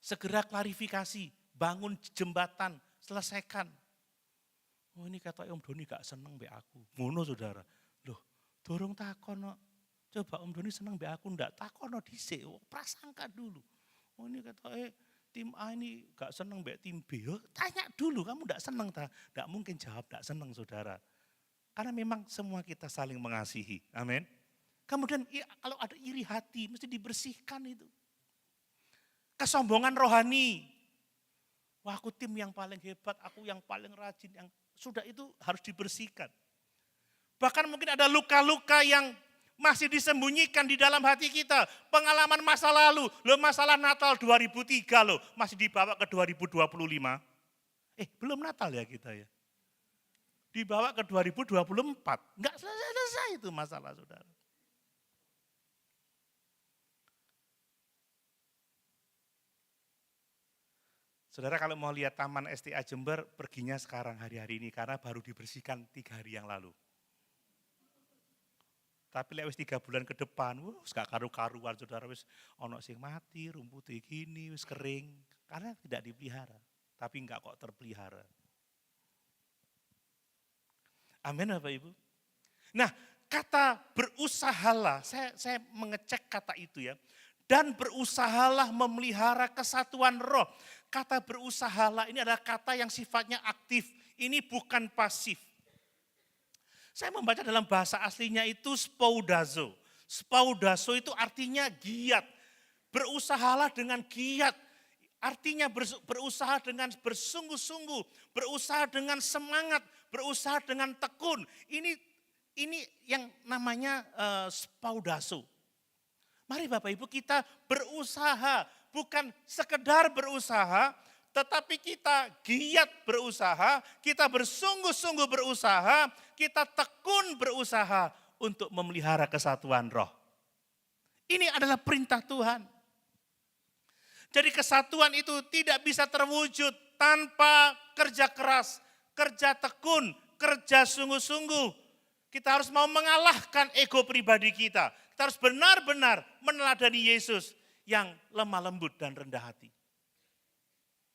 Segera klarifikasi, bangun jembatan, selesaikan. Ini kata Om Doni gak seneng be aku. Ngono saudara. Loh, dorong takono. Coba Om Doni seneng be aku, ndak takono dhisik, prasangka dulu. Ini kata tim A ini gak seneng mbak tim B, tanya dulu kamu gak seneng, gak mungkin jawab gak seneng saudara. Karena memang semua kita saling mengasihi, amin. Kemudian kalau ada iri hati mesti dibersihkan itu. Kesombongan rohani, wah aku tim yang paling hebat, aku yang paling rajin, yang sudah itu harus dibersihkan. Bahkan mungkin ada luka-luka yang masih disembunyikan di dalam hati kita. Pengalaman masa lalu, masalah Natal 2003 masih dibawa ke 2025. Belum Natal ya kita ya. Dibawa ke 2024, enggak selesai itu masalah saudara. Saudara kalau mau lihat Taman STA Jember, perginya sekarang hari-hari ini karena baru dibersihkan 3 hari yang lalu. Tapi lewat 3 bulan ke depan, gak karu-karuan saudara, wis ono sing mati, rumputnya gini, wis kering. Karena tidak dipelihara, tapi enggak kok terpelihara. Amin Bapak Ibu. Nah kata berusahalah, saya mengecek kata itu ya. Dan berusahalah memelihara kesatuan roh. Kata berusahalah ini adalah kata yang sifatnya aktif, ini bukan pasif. Saya membaca dalam bahasa aslinya itu spoudazo. Spoudazo itu artinya giat. Berusahalah dengan giat. Artinya berusaha dengan bersungguh-sungguh. Berusaha dengan semangat. Berusaha dengan tekun. Ini yang namanya spoudazo. Mari Bapak Ibu kita berusaha. Bukan sekedar berusaha. Tetapi kita giat berusaha, kita bersungguh-sungguh berusaha, kita tekun berusaha untuk memelihara kesatuan roh. Ini adalah perintah Tuhan. Jadi kesatuan itu tidak bisa terwujud tanpa kerja keras, kerja tekun, kerja sungguh-sungguh. Kita harus mau mengalahkan ego pribadi kita. Kita harus benar-benar meneladani Yesus yang lemah lembut dan rendah hati.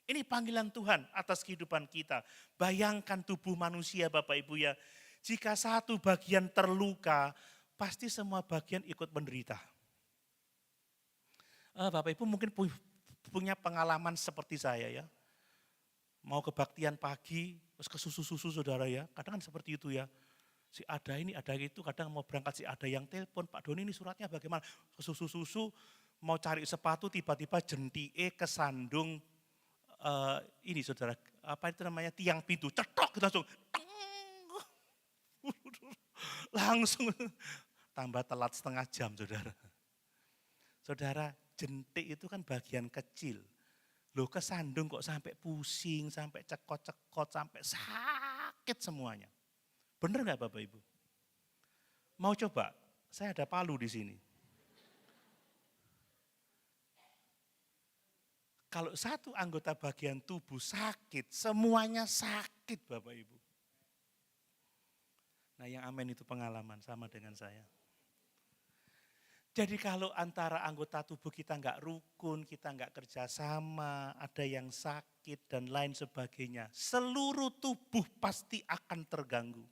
Ini panggilan Tuhan atas kehidupan kita. Bayangkan tubuh manusia Bapak Ibu ya. Jika satu bagian terluka, pasti semua bagian ikut menderita. Bapak Ibu mungkin punya pengalaman seperti saya ya. Mau kebaktian pagi, terus ke susu-susu saudara ya. Kadang kan seperti itu ya. Si ada ini, ada itu, kadang mau berangkat si ada yang telepon, Pak Doni ini suratnya bagaimana. Ke susu-susu, mau cari sepatu, tiba-tiba jentie kesandung ini saudara, apa itu namanya, tiang pintu, cetok langsung tambah telat setengah jam saudara. Saudara, jentik itu kan bagian kecil. Loh kesandung kok sampai pusing, sampai cekot-cekot, sampai sakit semuanya. Bener gak Bapak Ibu? Mau coba, Saya ada palu di sini. Kalau satu anggota bagian tubuh sakit, semuanya sakit Bapak Ibu. Nah yang amin itu pengalaman sama dengan saya. Jadi kalau antara anggota tubuh kita nggak rukun, kita nggak kerjasama, ada yang sakit dan lain sebagainya, seluruh tubuh pasti akan terganggu.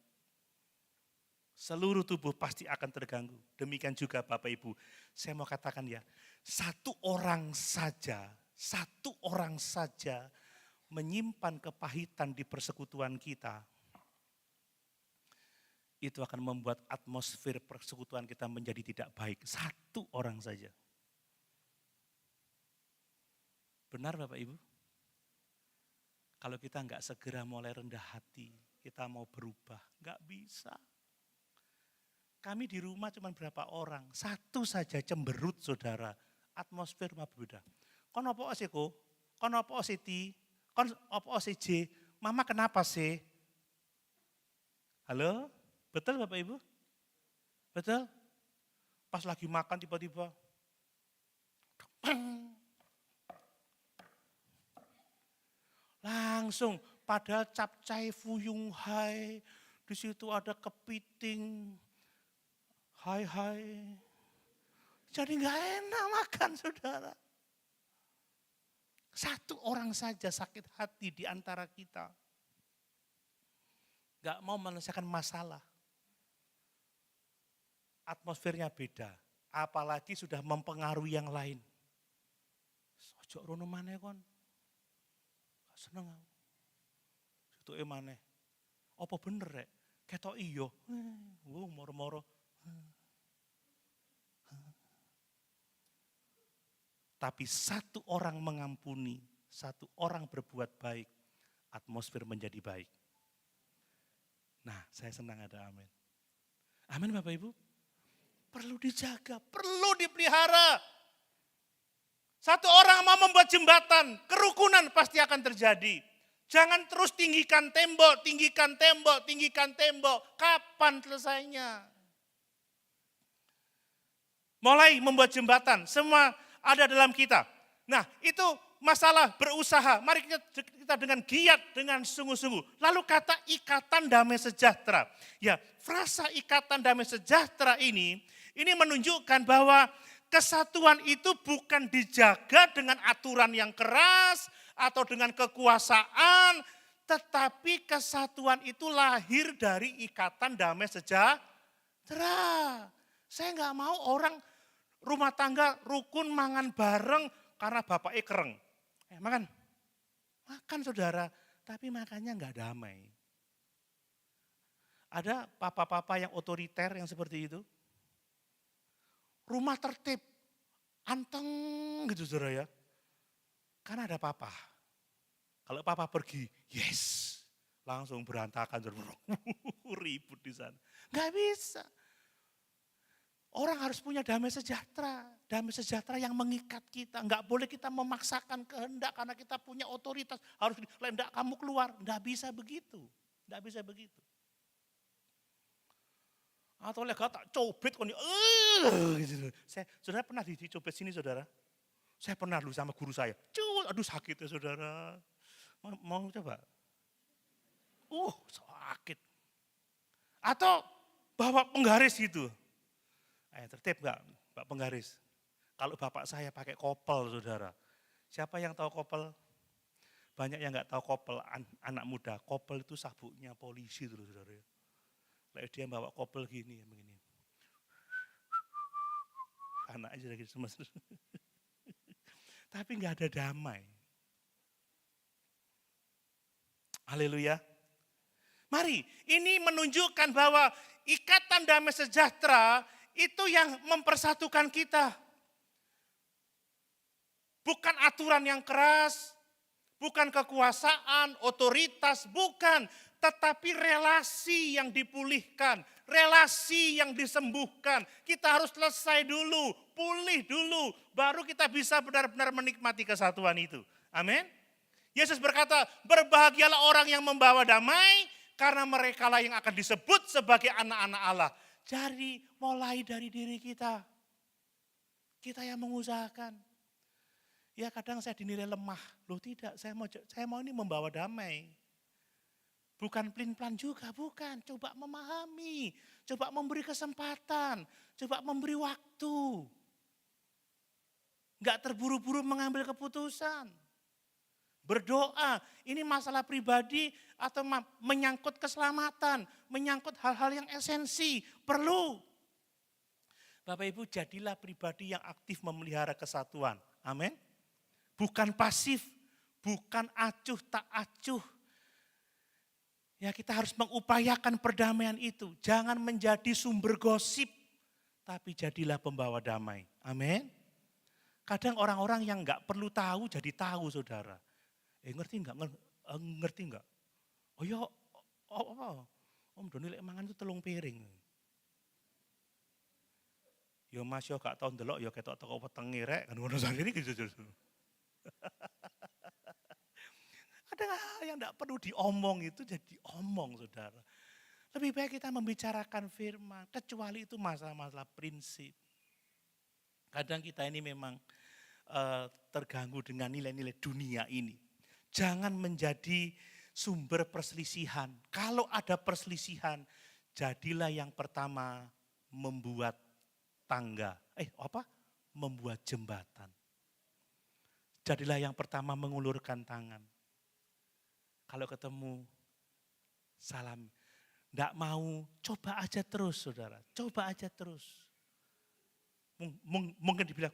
Seluruh tubuh pasti akan terganggu. Demikian juga Bapak Ibu, saya mau katakan ya, satu orang saja menyimpan kepahitan di persekutuan kita, itu akan membuat atmosfer persekutuan kita menjadi tidak baik. Satu orang saja. Benar Bapak Ibu? Kalau kita enggak segera mulai rendah hati, kita mau berubah, enggak bisa. Kami di rumah cuma berapa orang, satu saja cemberut saudara, atmosfer mah berbeda. Kon apa sih ko? Kon apa sih ti? Kon apa sih J? Mama kenapa sih? Halo? Betul Bapak Ibu? Betul? Pas lagi makan tiba-tiba. Langsung pada capcay fuyung hai. Di situ ada kepiting. Hai. Jadi enggak enak makan saudara. Satu orang saja sakit hati di antara kita. Enggak mau menyelesaikan masalah. Atmosfernya beda, apalagi sudah mempengaruhi yang lain. Ojo rono maneh kon. Gak seneng aku. Situke maneh. Apa bener rek? Ketok iya. Moro-moro. Tapi satu orang mengampuni, satu orang berbuat baik, atmosfer menjadi baik. Nah, saya senang ada amin. Amin Bapak Ibu. Perlu dijaga, perlu dipelihara. Satu orang mau membuat jembatan, kerukunan pasti akan terjadi. Jangan terus tinggikan tembok. Kapan selesainya? Mulai membuat jembatan, semua ada dalam kita. Nah itu masalah berusaha, mari kita dengan giat, dengan sungguh-sungguh. Lalu kata ikatan damai sejahtera. Ya, frasa ikatan damai sejahtera ini menunjukkan bahwa kesatuan itu bukan dijaga dengan aturan yang keras atau dengan kekuasaan, tetapi kesatuan itu lahir dari ikatan damai sejahtera. Saya enggak mau orang rumah tangga rukun mangan bareng karena bapaknya kereng. Makan saudara, tapi makannya enggak damai. Ada papa-papa yang otoriter yang seperti itu. Rumah tertib, anteng gitu saudara ya. Karena ada papa. Kalau papa pergi, yes, langsung berantakan, ribut di sana. Enggak bisa. Orang harus punya damai sejahtera yang mengikat kita. Enggak boleh kita memaksakan kehendak karena kita punya otoritas. Harus lendak kamu keluar, enggak bisa begitu. Atau lega tak cobet kon gitu. Saudara pernah dicobet sini saudara? Saya pernah dulu sama guru saya. Aduh sakit ya saudara. Mau coba? Sakit. Atau bawa penggaris gitu. Tertib enggak Pak Penggaris? Kalau bapak saya pakai kopel saudara. Siapa yang tahu kopel? Banyak yang enggak tahu kopel, anak muda. Kopel itu sabuknya polisi dulu saudara. Lalu dia bawa kopel begini. Anak aja lagi semester. Tapi enggak ada damai. Haleluya. Mari, ini menunjukkan bahwa ikatan damai sejahtera itu yang mempersatukan kita. Bukan aturan yang keras, bukan kekuasaan, otoritas, bukan. Tetapi relasi yang dipulihkan, relasi yang disembuhkan. Kita harus selesai dulu, pulih dulu, baru kita bisa benar-benar menikmati kesatuan itu. Amin. Yesus berkata, berbahagialah orang yang membawa damai, karena merekalah yang akan disebut sebagai anak-anak Allah. mulai dari diri kita. Kita yang mengusahakan. Ya kadang saya dinilai lemah. Loh tidak, saya mau ini membawa damai. Bukan pelin-pelan juga, bukan. Coba memahami, coba memberi kesempatan, coba memberi waktu. Enggak terburu-buru mengambil keputusan. Berdoa, ini masalah pribadi atau menyangkut keselamatan, menyangkut hal-hal yang esensi, perlu. Bapak Ibu, jadilah pribadi yang aktif memelihara kesatuan. Amin. Bukan pasif, bukan acuh tak acuh. Ya kita harus mengupayakan perdamaian itu. Jangan menjadi sumber gosip, tapi jadilah pembawa damai. Amin. Kadang orang-orang yang enggak perlu tahu jadi tahu, saudara. Ngerti enggak? Ngerti enggak? Oh ya, apa? Om Doni lek mangan itu 3 piring. Yo Mas yo gak tau ndelok yo ketok teko wetenge rek kan ngono sakjane gitu. Ada hal yang enggak perlu diomong itu jadi omong, saudara. Lebih baik kita membicarakan firman, kecuali itu masalah-masalah prinsip. Kadang kita ini memang terganggu dengan nilai-nilai dunia ini. Jangan menjadi sumber perselisihan. Kalau ada perselisihan, jadilah yang pertama membuat tangga. Membuat jembatan. Jadilah yang pertama mengulurkan tangan. Kalau ketemu, salam. Enggak mau, coba aja terus, saudara. Coba aja terus. Mungkin dibilang,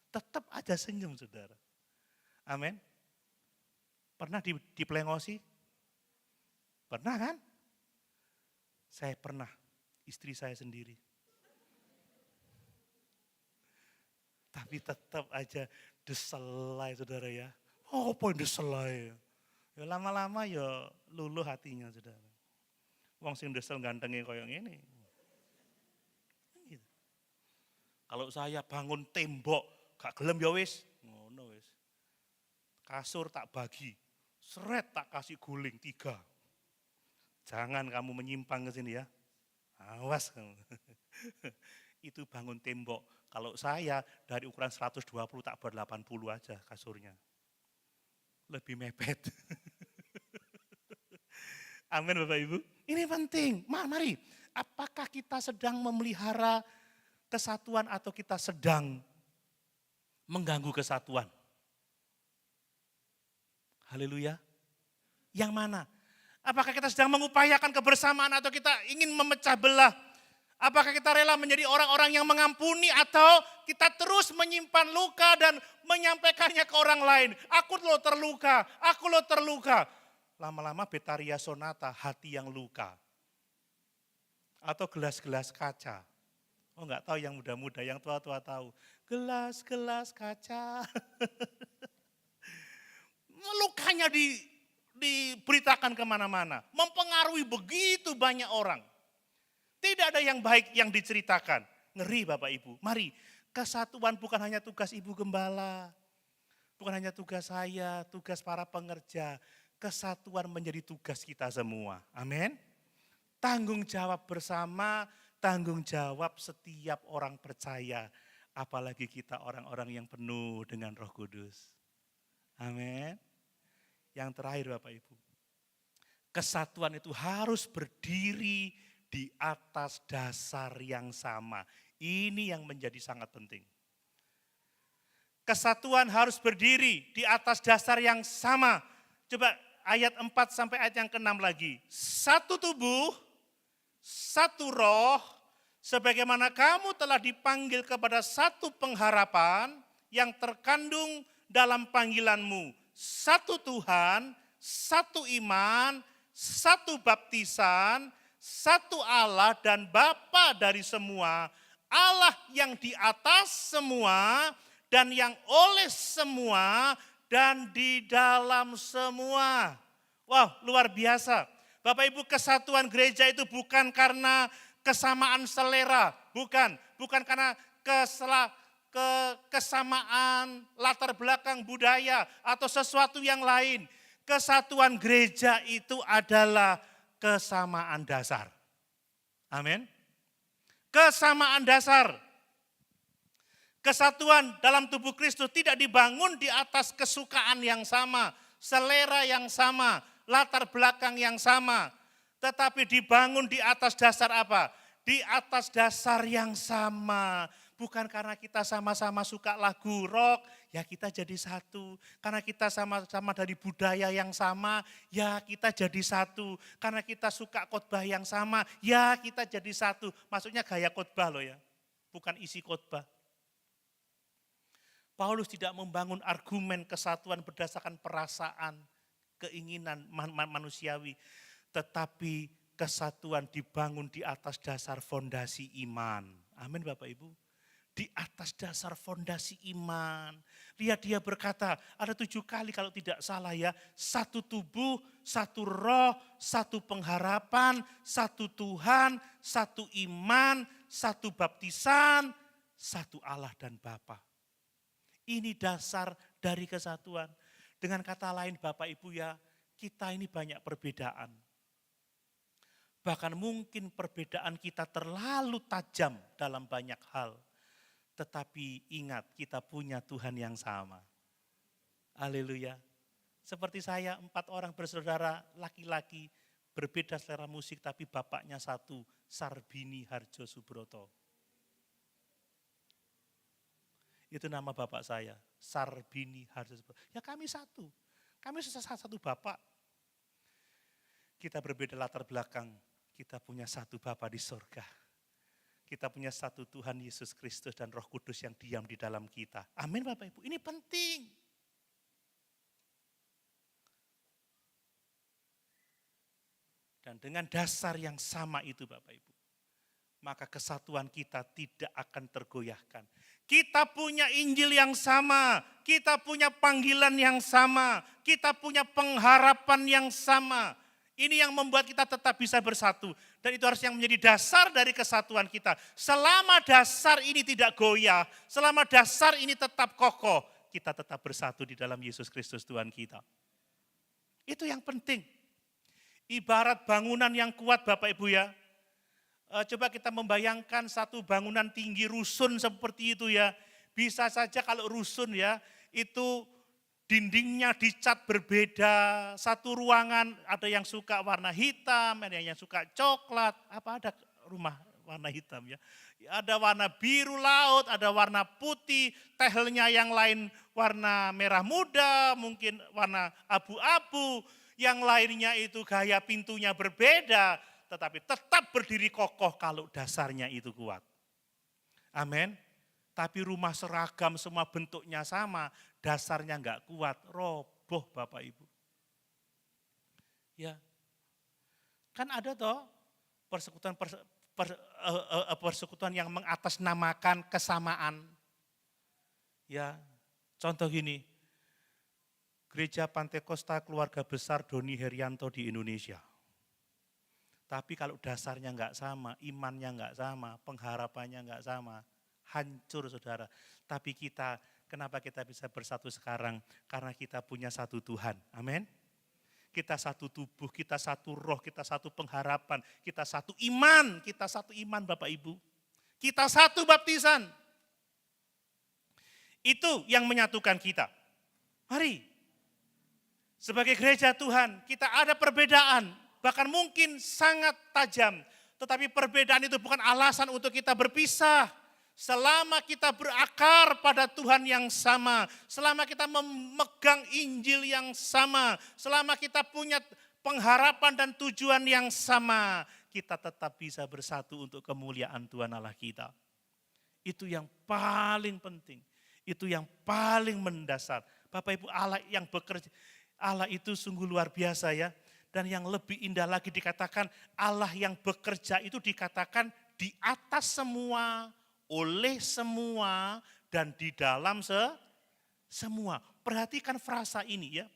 tetap aja senyum, saudara. Amin. Pernah dipelengosi? Pernah kan? Saya pernah, istri saya sendiri. Tapi tetap aja deselai, saudara ya. Oh, apa deselai? Ya lama-lama ya luluh hatinya, saudara. Wong sing desel gantengnya koyo ngene. Gitu. Kalau saya bangun tembok, gak gelem ya wis, ngono wis. Kasur tak bagi, seret tak kasih guling 3. Jangan kamu menyimpang ke sini ya. Awas kamu. Itu bangun tembok. Kalau saya dari ukuran 120 tak buat 80 aja kasurnya. Lebih mepet. Amin Bapak Ibu. Ini penting. Mari, apakah kita sedang memelihara kesatuan atau kita sedang mengganggu kesatuan? Haleluya. Yang mana? Apakah kita sedang mengupayakan kebersamaan atau kita ingin memecah belah? Apakah kita rela menjadi orang-orang yang mengampuni atau kita terus menyimpan luka dan menyampaikannya ke orang lain? Aku lo terluka, aku lo terluka. Lama-lama Betaria Sonata, hati yang luka. Atau gelas-gelas kaca. Oh enggak tahu yang muda-muda, yang tua-tua tahu. Gelas-gelas kaca. Lukanya diberitakan kemana-mana. Mempengaruhi begitu banyak orang. Tidak ada yang baik yang diceritakan. Ngeri Bapak Ibu. Mari, kesatuan bukan hanya tugas Ibu Gembala. Bukan hanya tugas saya, tugas para pengerja. Kesatuan menjadi tugas kita semua. Amin. Tanggung jawab bersama, tanggung jawab setiap orang percaya. Apalagi kita orang-orang yang penuh dengan Roh Kudus. Amin. Yang terakhir Bapak Ibu. Kesatuan itu harus berdiri di atas dasar yang sama. Ini yang menjadi sangat penting. Kesatuan harus berdiri di atas dasar yang sama. Coba ayat 4 sampai ayat yang ke-6 lagi. Satu tubuh, satu roh, sebagaimana kamu telah dipanggil kepada satu pengharapan yang terkandung dalam panggilanmu. Satu Tuhan, satu iman, satu baptisan, satu Allah dan Bapa dari semua, Allah yang di atas semua dan yang oleh semua dan di dalam semua. Wow, luar biasa. Bapak Ibu, kesatuan gereja itu bukan karena kesamaan selera, bukan karena kesamaan latar belakang budaya atau sesuatu yang lain. Kesatuan gereja itu adalah kesamaan dasar. Amin. Kesamaan dasar. Kesatuan dalam tubuh Kristus tidak dibangun di atas kesukaan yang sama, selera yang sama, latar belakang yang sama. Tetapi dibangun di atas dasar apa? Di atas dasar yang sama. Bukan karena kita sama-sama suka lagu rock, ya kita jadi satu. Karena kita sama-sama dari budaya yang sama, ya kita jadi satu. Karena kita suka khotbah yang sama, ya kita jadi satu. Maksudnya gaya khotbah loh ya, bukan isi khotbah. Paulus tidak membangun argumen kesatuan berdasarkan perasaan, keinginan manusiawi. Tetapi kesatuan dibangun di atas dasar fondasi iman. Amin Bapak Ibu. Di atas dasar fondasi iman. Lihat dia berkata, ada 7 kali kalau tidak salah ya. Satu tubuh, satu roh, satu pengharapan, satu Tuhan, satu iman, satu baptisan, satu Allah dan Bapa. Ini dasar dari kesatuan. Dengan kata lain Bapak Ibu ya, kita ini banyak perbedaan. Bahkan mungkin perbedaan kita terlalu tajam dalam banyak hal. Tetapi ingat kita punya Tuhan yang sama. Haleluya. Seperti saya 4 orang bersaudara laki-laki berbeda selera musik tapi bapaknya satu, Sarbini Harjo Subroto. Itu nama bapak saya, Sarbini Harjo Subroto. Ya kami satu, kami satu bapak. Kita berbeda latar belakang, kita punya satu Bapa di surga. Kita punya satu Tuhan Yesus Kristus dan Roh Kudus yang diam di dalam kita. Amin Bapak Ibu, ini penting. Dan dengan dasar yang sama itu Bapak Ibu, maka kesatuan kita tidak akan tergoyahkan. Kita punya Injil yang sama, kita punya panggilan yang sama, kita punya pengharapan yang sama. Ini yang membuat kita tetap bisa bersatu. Dan itu harus yang menjadi dasar dari kesatuan kita. Selama dasar ini tidak goyah, selama dasar ini tetap kokoh, kita tetap bersatu di dalam Yesus Kristus Tuhan kita. Itu yang penting. Ibarat bangunan yang kuat Bapak Ibu ya. Coba kita membayangkan satu bangunan tinggi rusun seperti itu ya. Bisa saja kalau rusun ya, itu dindingnya dicat berbeda, satu ruangan ada yang suka warna hitam, ada yang suka coklat, apa ada rumah warna hitam ya. Ada warna biru laut, ada warna putih, tehelnya yang lain warna merah muda, mungkin warna abu-abu, yang lainnya itu gaya pintunya berbeda, tetapi tetap berdiri kokoh kalau dasarnya itu kuat. Amin. Tapi rumah seragam semua bentuknya sama, dasarnya enggak kuat, roboh Bapak Ibu. Ya. Kan ada toh persekutuan yang mengatasnamakan kesamaan. Ya. Contoh gini. Gereja Pantekosta Keluarga Besar Doni Herianto di Indonesia. Tapi kalau dasarnya enggak sama, imannya enggak sama, pengharapannya enggak sama, hancur saudara. Tapi kita, kenapa kita bisa bersatu sekarang? Karena kita punya satu Tuhan, amin. Kita satu tubuh, kita satu roh, kita satu pengharapan, kita satu iman Bapak Ibu. Kita satu baptisan. Itu yang menyatukan kita. Mari, sebagai gereja Tuhan, kita ada perbedaan, bahkan mungkin sangat tajam. Tetapi perbedaan itu bukan alasan untuk kita berpisah. Selama kita berakar pada Tuhan yang sama, selama kita memegang Injil yang sama, selama kita punya pengharapan dan tujuan yang sama, kita tetap bisa bersatu untuk kemuliaan Tuhan Allah kita. Itu yang paling penting, itu yang paling mendasar. Bapak Ibu, Allah yang bekerja, Allah itu sungguh luar biasa ya. Dan yang lebih indah lagi dikatakan Allah yang bekerja itu dikatakan di atas semua, oleh semua, dan di dalam semua. Perhatikan frasa ini ya.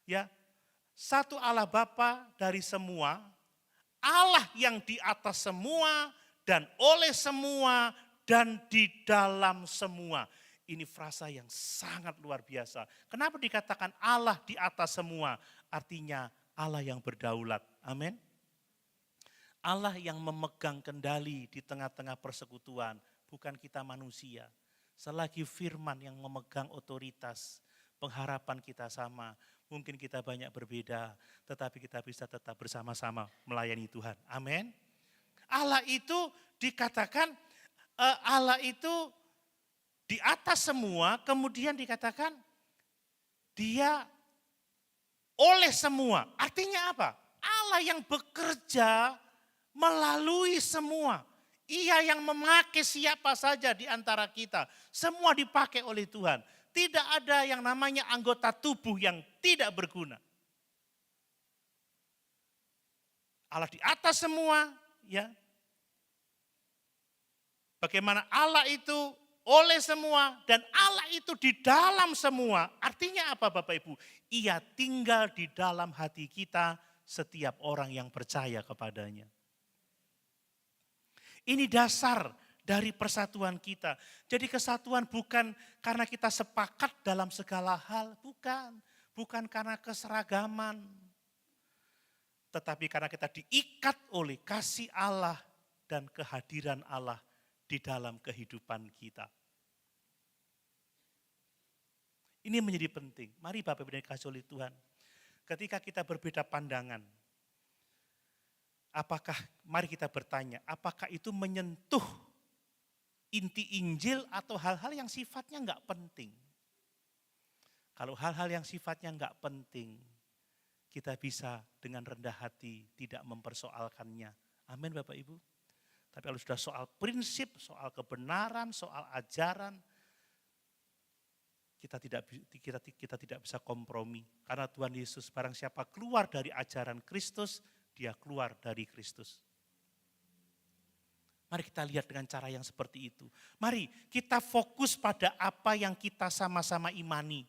Ya, satu Allah Bapa dari semua, Allah yang di atas semua, dan oleh semua, dan di dalam semua. Ini frasa yang sangat luar biasa. Kenapa dikatakan Allah di atas semua? Artinya Allah yang berdaulat. Amin. Allah yang memegang kendali di tengah-tengah persekutuan, bukan kita manusia. Selagi firman yang memegang otoritas, pengharapan kita sama. Mungkin kita banyak berbeda, tetapi kita bisa tetap bersama-sama melayani Tuhan. Amin. Allah itu dikatakan, Allah itu di atas semua, kemudian dikatakan dia oleh semua. Artinya apa? Allah yang bekerja melalui semua. Ia yang memakai siapa saja di antara kita. Semua dipakai oleh Tuhan. Tidak ada yang namanya anggota tubuh yang tidak berguna. Allah di atas semua, ya. Bagaimana Allah itu oleh semua dan Allah itu di dalam semua. Artinya apa Bapak Ibu? Ia tinggal di dalam hati kita setiap orang yang percaya kepadanya. Ini dasar dari persatuan kita. Jadi kesatuan bukan karena kita sepakat dalam segala hal, bukan. Bukan karena keseragaman. Tetapi karena kita diikat oleh kasih Allah dan kehadiran Allah di dalam kehidupan kita. Ini menjadi penting. Mari Bapak Ibu yang dikasihi oleh Tuhan. Ketika kita berbeda pandangan, mari kita bertanya, apakah itu menyentuh inti Injil atau hal-hal yang sifatnya enggak penting? Kalau hal-hal yang sifatnya enggak penting, kita bisa dengan rendah hati tidak mempersoalkannya. Amin Bapak Ibu. Tapi kalau sudah soal prinsip, soal kebenaran, soal ajaran, kita tidak bisa kompromi. Karena Tuhan Yesus barang siapa keluar dari ajaran Kristus, dia keluar dari Kristus. Mari kita lihat dengan cara yang seperti itu. Mari kita fokus pada apa yang kita sama-sama imani.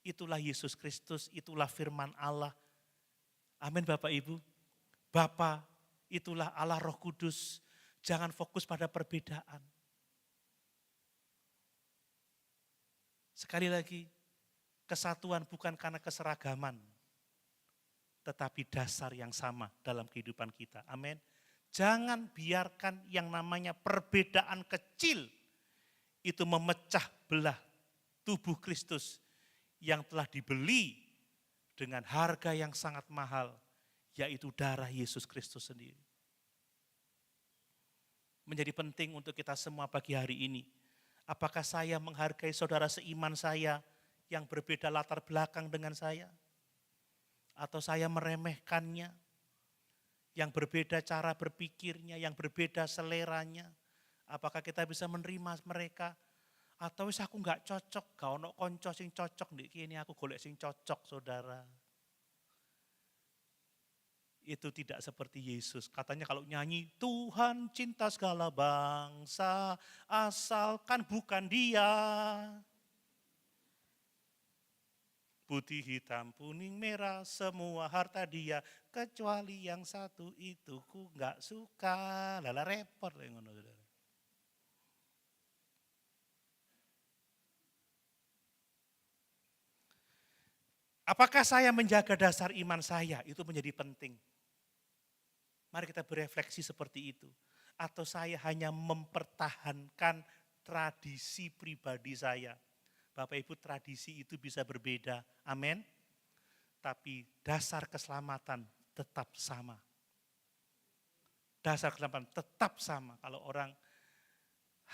Itulah Yesus Kristus, itulah firman Allah. Amin Bapak Ibu. Bapa, itulah Allah Roh Kudus. Jangan fokus pada perbedaan. Sekali lagi, kesatuan bukan karena keseragaman, tetapi dasar yang sama dalam kehidupan kita. Amin. Jangan biarkan yang namanya perbedaan kecil itu memecah belah tubuh Kristus yang telah dibeli dengan harga yang sangat mahal, yaitu darah Yesus Kristus sendiri. Menjadi penting untuk kita semua pagi hari ini. Apakah saya menghargai saudara seiman saya yang berbeda latar belakang dengan saya? Atau saya meremehkannya? Yang berbeda cara berpikirnya, yang berbeda seleranya? Apakah kita bisa menerima mereka? Atau wis aku enggak cocok, gak ono konco sing cocok ndek kene, aku golek sing cocok, Saudara. Itu tidak seperti Yesus. Katanya kalau nyanyi, Tuhan cinta segala bangsa, asalkan bukan Dia. Putih, hitam, kuning, merah, semua harta Dia, kecuali yang satu itu ku nggak suka. Lala repot. Apakah saya menjaga dasar iman saya? Itu menjadi penting. Mari kita berefleksi seperti itu. Atau saya hanya mempertahankan tradisi pribadi saya. Bapak Ibu, tradisi itu bisa berbeda. Amin. Tapi dasar keselamatan tetap sama. Dasar keselamatan tetap sama. Kalau orang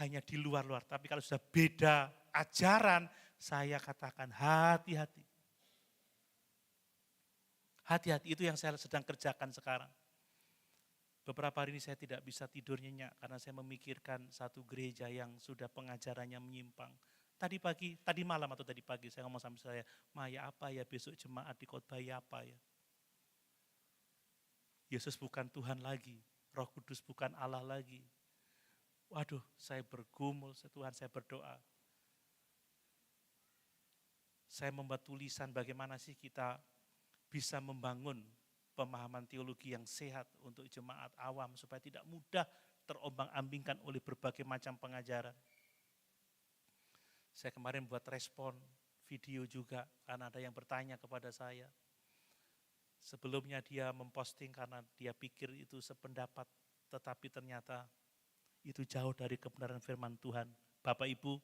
hanya di luar-luar. Tapi kalau sudah beda ajaran, saya katakan hati-hati. Hati-hati, itu yang saya sedang kerjakan sekarang. Beberapa hari ini saya tidak bisa tidur nyenyak karena saya memikirkan satu gereja yang sudah pengajarannya menyimpang. Tadi malam atau tadi pagi saya ngomong sama saya, Maya apa ya besok jemaat di khotbah apa ya? Yesus bukan Tuhan lagi, Roh Kudus bukan Allah lagi. Waduh, saya bergumul, Tuhan saya berdoa. Saya membuat tulisan bagaimana sih kita bisa membangun pemahaman teologi yang sehat untuk jemaat awam supaya tidak mudah terombang-ambingkan oleh berbagai macam pengajaran. Saya kemarin buat respon video juga karena ada yang bertanya kepada saya. Sebelumnya dia memposting karena dia pikir itu sependapat, tetapi ternyata itu jauh dari kebenaran firman Tuhan. Bapak Ibu,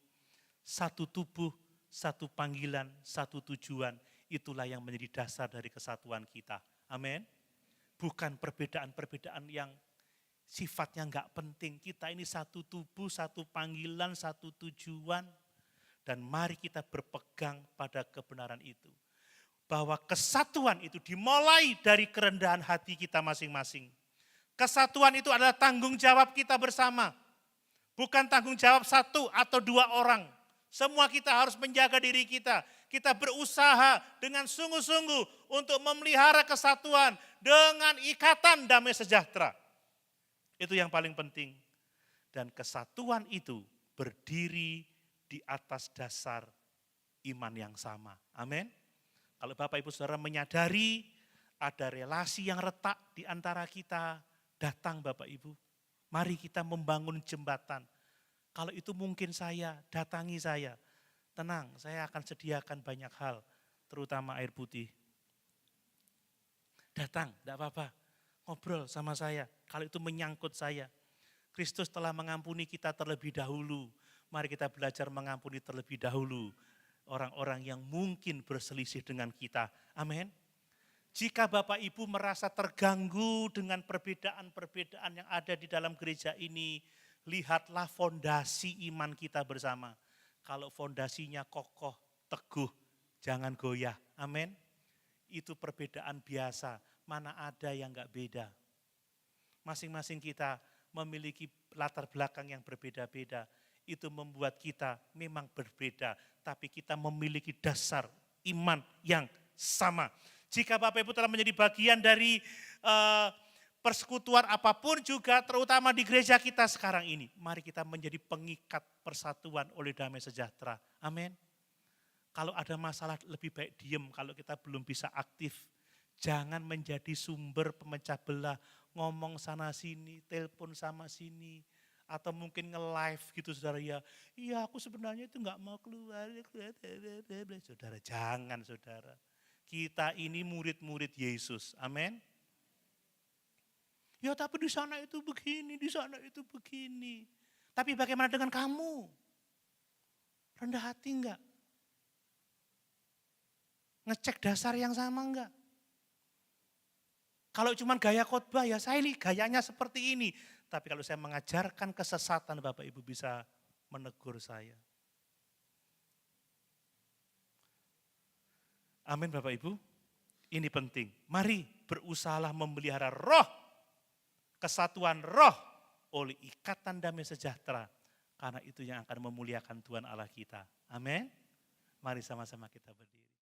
satu tubuh, satu panggilan, satu tujuan, itulah yang menjadi dasar dari kesatuan kita. Amin. Bukan perbedaan-perbedaan yang sifatnya enggak penting. Kita ini satu tubuh, satu panggilan, satu tujuan. Dan mari kita berpegang pada kebenaran itu. Bahwa kesatuan itu dimulai dari kerendahan hati kita masing-masing. Kesatuan itu adalah tanggung jawab kita bersama. Bukan tanggung jawab satu atau dua orang. Semua kita harus menjaga diri kita. Kita berusaha dengan sungguh-sungguh untuk memelihara kesatuan dengan ikatan damai sejahtera. Itu yang paling penting. Dan kesatuan itu berdiri di atas dasar iman yang sama. Amin. Kalau Bapak Ibu Saudara menyadari ada relasi yang retak di antara kita, datang Bapak Ibu. Mari kita membangun jembatan. Kalau itu mungkin saya, datangi saya. Tenang, saya akan sediakan banyak hal, terutama air putih. Datang, tidak apa-apa. Ngobrol sama saya, kalau itu menyangkut saya. Kristus telah mengampuni kita terlebih dahulu. Mari kita belajar mengampuni terlebih dahulu orang-orang yang mungkin berselisih dengan kita. Amin. Jika Bapak Ibu merasa terganggu dengan perbedaan-perbedaan yang ada di dalam gereja ini, lihatlah fondasi iman kita bersama. Kalau fondasinya kokoh, teguh, jangan goyah. Amin. Itu perbedaan biasa, mana ada yang enggak beda. Masing-masing kita memiliki latar belakang yang berbeda-beda. Itu membuat kita memang berbeda, tapi kita memiliki dasar iman yang sama. Jika Bapak Ibu telah menjadi bagian dari persekutuan apapun juga, terutama di gereja kita sekarang ini, mari kita menjadi pengikat persatuan oleh damai sejahtera. Amin. Kalau ada masalah lebih baik diem, kalau kita belum bisa aktif. Jangan menjadi sumber pemecah belah, ngomong sana sini, telepon sama sini. Atau mungkin nge-live gitu saudara ya. Iya aku sebenarnya itu enggak mau keluar. Saudara jangan saudara. Kita ini murid-murid Yesus. Amin. Ya tapi di sana itu begini, di sana itu begini. Tapi bagaimana dengan kamu? Rendah hati enggak? Ngecek dasar yang sama enggak? Kalau cuma gaya khotbah ya saya ini gayanya seperti ini. Tapi kalau saya mengajarkan kesesatan, Bapak Ibu bisa menegur saya. Amin Bapak Ibu. Ini penting. Mari berusahalah memelihara roh, kesatuan roh oleh ikatan damai sejahtera. Karena itu yang akan memuliakan Tuhan Allah kita. Amin. Mari sama-sama kita berdiri.